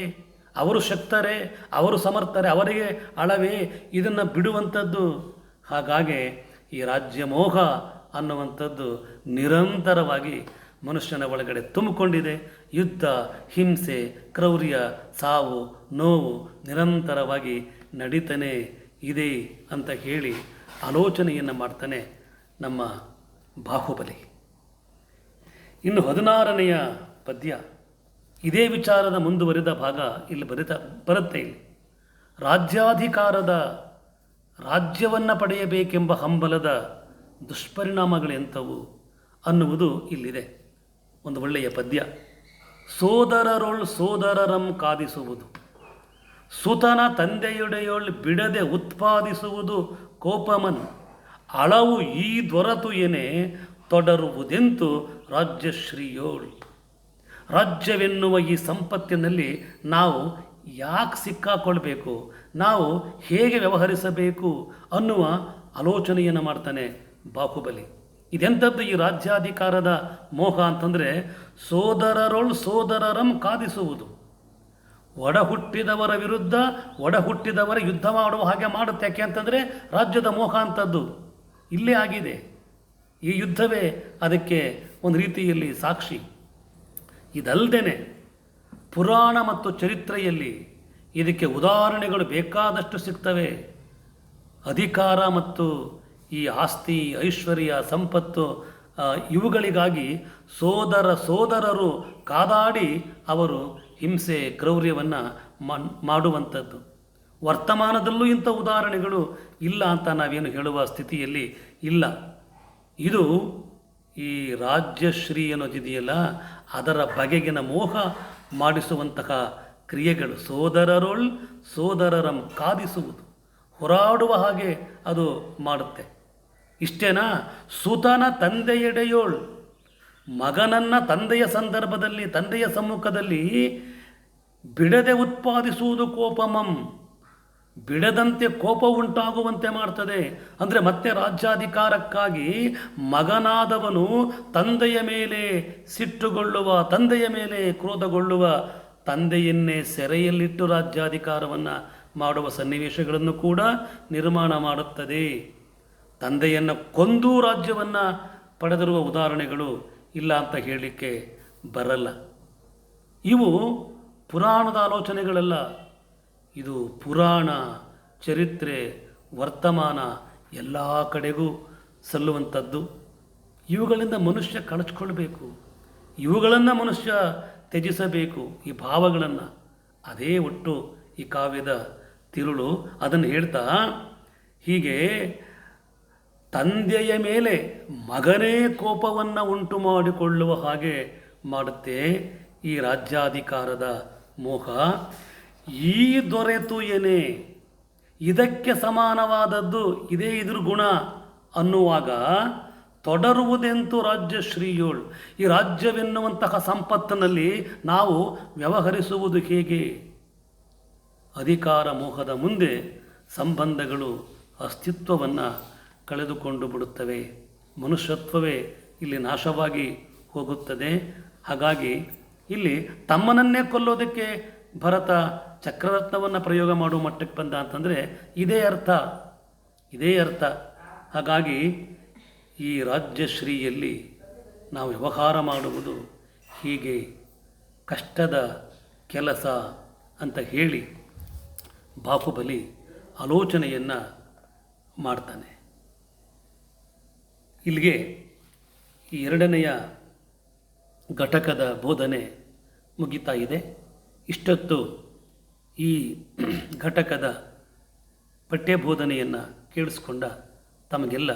ಅವರು ಶಕ್ತರೇ, ಅವರು ಸಮರ್ಥರೇ, ಅವರಿಗೆ ಅಳವೇ ಇದನ್ನು ಬಿಡುವಂಥದ್ದು. ಹಾಗಾಗಿ ಈ ರಾಜ್ಯ ಮೋಹ ಅನ್ನುವಂಥದ್ದು ನಿರಂತರವಾಗಿ ಮನುಷ್ಯನ ಒಳಗಡೆ ತುಂಬಿಕೊಂಡಿದೆ. ಯುದ್ಧ, ಹಿಂಸೆ, ಕ್ರೌರ್ಯ, ಸಾವು, ನೋವು ನಿರಂತರವಾಗಿ ನಡೀತಾನೆ ಇದೆ ಅಂತ ಹೇಳಿ ಆಲೋಚನೆಯನ್ನು ಮಾಡ್ತಾನೆ ನಮ್ಮ ಬಾಹುಬಲಿ. ಇನ್ನು 16ನೆಯ ಪದ್ಯ ಇದೇ ವಿಚಾರದ ಮುಂದುವರಿದ ಭಾಗ ಇಲ್ಲಿ ಬರುತ್ತೆ. ಇಲ್ಲಿ ರಾಜ್ಯವನ್ನು ಪಡೆಯಬೇಕೆಂಬ ಹಂಬಲದ ದುಷ್ಪರಿಣಾಮಗಳೆಂಥವು ಅನ್ನುವುದು ಇಲ್ಲಿದೆ. ಒಂದು ಒಳ್ಳೆಯ ಪದ್ಯ. ಸೋದರರಂ ಕಾದಿಸುವುದು, ಸುತನ ತಂದೆಯೊಡೆಯೊಳ್ ಬಿಡದೆ ಉತ್ಪಾದಿಸುವುದು ಕೋಪಮನ್, ಅಳವು ಈ ದೊರತು ಏನೇ ತೊಡರುವುದೆಂತು ರಾಜ್ಯಶ್ರೀಯೋಳ್. ರಾಜ್ಯವೆನ್ನುವ ಈ ಸಂಪತ್ತಿನಲ್ಲಿ ನಾವು ಯಾಕೆ ಸಿಕ್ಕಾಕೊಳ್ಬೇಕು, ನಾವು ಹೇಗೆ ವ್ಯವಹರಿಸಬೇಕು ಅನ್ನುವ ಆಲೋಚನೆಯನ್ನು ಮಾಡ್ತಾನೆ ಬಾಹುಬಲಿ. ಇದೆಂಥದ್ದು ಈ ರಾಜ್ಯಾಧಿಕಾರದ ಮೋಹ ಅಂತಂದರೆ, ಸೋದರರಂ ಕಾದಿಸುವುದು. ಒಡ ಹುಟ್ಟಿದವರ ವಿರುದ್ಧ ಒಡ ಹುಟ್ಟಿದವರ ಯುದ್ಧ ಮಾಡುವ ಹಾಗೆ ಮಾಡುತ್ತೆ. ಯಾಕೆ ಅಂತಂದರೆ ರಾಜ್ಯದ ಮೋಹ ಅಂಥದ್ದು ಇಲ್ಲೇ ಆಗಿದೆ. ಈ ಯುದ್ಧವೇ ಅದಕ್ಕೆ ಒಂದು ರೀತಿಯಲ್ಲಿ ಸಾಕ್ಷಿ. ಇದಲ್ಲದೆ ಪುರಾಣ ಮತ್ತು ಚರಿತ್ರೆಯಲ್ಲಿ ಇದಕ್ಕೆ ಉದಾಹರಣೆಗಳು ಬೇಕಾದಷ್ಟು ಸಿಗ್ತವೆ. ಅಧಿಕಾರ ಮತ್ತು ಈ ಆಸ್ತಿ, ಐಶ್ವರ್ಯ, ಸಂಪತ್ತು ಇವುಗಳಿಗಾಗಿ ಸೋದರರು ಕಾದಾಡಿ ಅವರು ಹಿಂಸೆ, ಕ್ರೌರ್ಯವನ್ನು ಮಾಡುವಂಥದ್ದು. ವರ್ತಮಾನದಲ್ಲೂ ಇಂಥ ಉದಾಹರಣೆಗಳು ಇಲ್ಲ ಅಂತ ನಾವೇನು ಹೇಳುವ ಸ್ಥಿತಿಯಲ್ಲಿ ಇಲ್ಲ. ಇದು ಈ ರಾಜ್ಯಶ್ರೀ ಅನ್ನೋದಿದೆಯಲ್ಲ, ಅದರ ಬಗೆಗಿನ ಮೋಹ ಮಾಡಿಸುವಂತಹ ಕ್ರಿಯೆಗಳು. ಸೋದರರಂ ಕಾದಿಸುವುದು, ಹೋರಾಡುವ ಹಾಗೆ ಅದು ಮಾಡುತ್ತೆ. ಇಷ್ಟೇನಾ? ಸುತನ ತಂದೆಯೆಡೆಯೋಳ್, ಮಗನನ್ನು ತಂದೆಯ ಸಂದರ್ಭದಲ್ಲಿ, ತಂದೆಯ ಸಮ್ಮುಖದಲ್ಲಿ ಬಿಡದೆ ಉತ್ಪಾದಿಸುವುದು ಕೋಪಮಂ, ಬಿಡದಂತೆ ಕೋಪ ಉಂಟಾಗುವಂತೆ ಮಾಡ್ತದೆ. ಅಂದರೆ ಮತ್ತೆ ರಾಜ್ಯಾಧಿಕಾರಕ್ಕಾಗಿ ಮಗನಾದವನು ತಂದೆಯ ಮೇಲೆ ಸಿಟ್ಟುಗೊಳ್ಳುವ, ತಂದೆಯ ಮೇಲೆ ಕ್ರೋಧಗೊಳ್ಳುವ, ತಂದೆಯನ್ನೇ ಸೆರೆಯಲ್ಲಿಟ್ಟು ರಾಜ್ಯಾಧಿಕಾರವನ್ನು ಮಾಡುವ ಸನ್ನಿವೇಶಗಳನ್ನು ಕೂಡ ನಿರ್ಮಾಣ ಮಾಡುತ್ತದೆ. ತಂದೆಯನ್ನು ಕೊಂದು ರಾಜ್ಯವನ್ನು ಪಡೆದಿರುವ ಉದಾಹರಣೆಗಳು ಇಲ್ಲ ಅಂತ ಹೇಳಲಿಕ್ಕೆ ಬರಲ್ಲ. ಇವು ಪುರಾಣದ ಆಲೋಚನೆಗಳಲ್ಲ. ಇದು ಪುರಾಣ, ಚರಿತ್ರೆ, ವರ್ತಮಾನ ಎಲ್ಲ ಕಡೆಗೂ ಸಲ್ಲುವಂಥದ್ದು. ಇವುಗಳಿಂದ ಮನುಷ್ಯ ಕಳಚ್ಕೊಳ್ಬೇಕು, ಇವುಗಳನ್ನು ಮನುಷ್ಯ ತ್ಯಜಿಸಬೇಕು, ಈ ಭಾವಗಳನ್ನು. ಅದೇ ಒಟ್ಟು ಈ ಕಾವ್ಯದ ತಿರುಳು. ಅದನ್ನು ಹೇಳ್ತಾ ಹೀಗೆ ತಂದೆಯ ಮೇಲೆ ಮಗನೇ ಕೋಪವನ್ನು ಉಂಟು ಮಾಡಿಕೊಳ್ಳುವ ಹಾಗೆ ಮಾಡುತ್ತೆ ಈ ರಾಜ್ಯಾಧಿಕಾರದ ಮೋಹ. ಈ ದೊರೆತು ಏನೇ, ಇದಕ್ಕೆ ಸಮಾನವಾದದ್ದು ಇದೇ ಇದ್ರ ಗುಣ ಅನ್ನುವಾಗ ತೊಡರುವುದೆಂತು ರಾಜ್ಯಶ್ರೀಯೋಳ್, ಈ ರಾಜ್ಯವೆನ್ನುವಂತಹ ಸಂಪತ್ತಿನಲ್ಲಿ ನಾವು ವ್ಯವಹರಿಸುವುದು ಹೇಗೆ? ಅಧಿಕಾರ ಮೋಹದ ಮುಂದೆ ಸಂಬಂಧಗಳು ಅಸ್ತಿತ್ವವನ್ನು ಕಳೆದುಕೊಂಡು ಬಿಡುತ್ತವೆ. ಮನುಷ್ಯತ್ವವೇ ಇಲ್ಲಿ ನಾಶವಾಗಿ ಹೋಗುತ್ತದೆ. ಹಾಗಾಗಿ ಇಲ್ಲಿ ತಮ್ಮನನ್ನೇ ಕೊಲ್ಲೋದಕ್ಕೆ ಭರತ ಚಕ್ರರತ್ನವನ್ನು ಪ್ರಯೋಗ ಮಾಡುವ ಮಟ್ಟಕ್ಕೆ ಬಂದ ಅಂತಂದರೆ ಇದೇ ಅರ್ಥ. ಹಾಗಾಗಿ ಈ ರಾಜ್ಯಶ್ರೀಯಲ್ಲಿ ನಾವು ವ್ಯವಹಾರ ಮಾಡುವುದು ಹೀಗೆ ಕಷ್ಟದ ಕೆಲಸ ಅಂತ ಹೇಳಿ ಬಾಹುಬಲಿ ಆಲೋಚನೆಯನ್ನು ಮಾಡ್ತಾನೆ. ಇಲ್ಲಿಗೆ ಈ ಎರಡನೆಯ ಘಟಕದ ಬೋಧನೆ ಮುಗಿತಾ ಇದೆ. ಇಷ್ಟೊತ್ತು ಈ ಘಟಕದ ಪಠ್ಯಬೋಧನೆಯನ್ನು ಕೇಳಿಸ್ಕೊಂಡ ತಮಗೆಲ್ಲ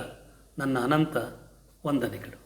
ನನ್ನ ಅನಂತ ವಂದನೆಗಳು.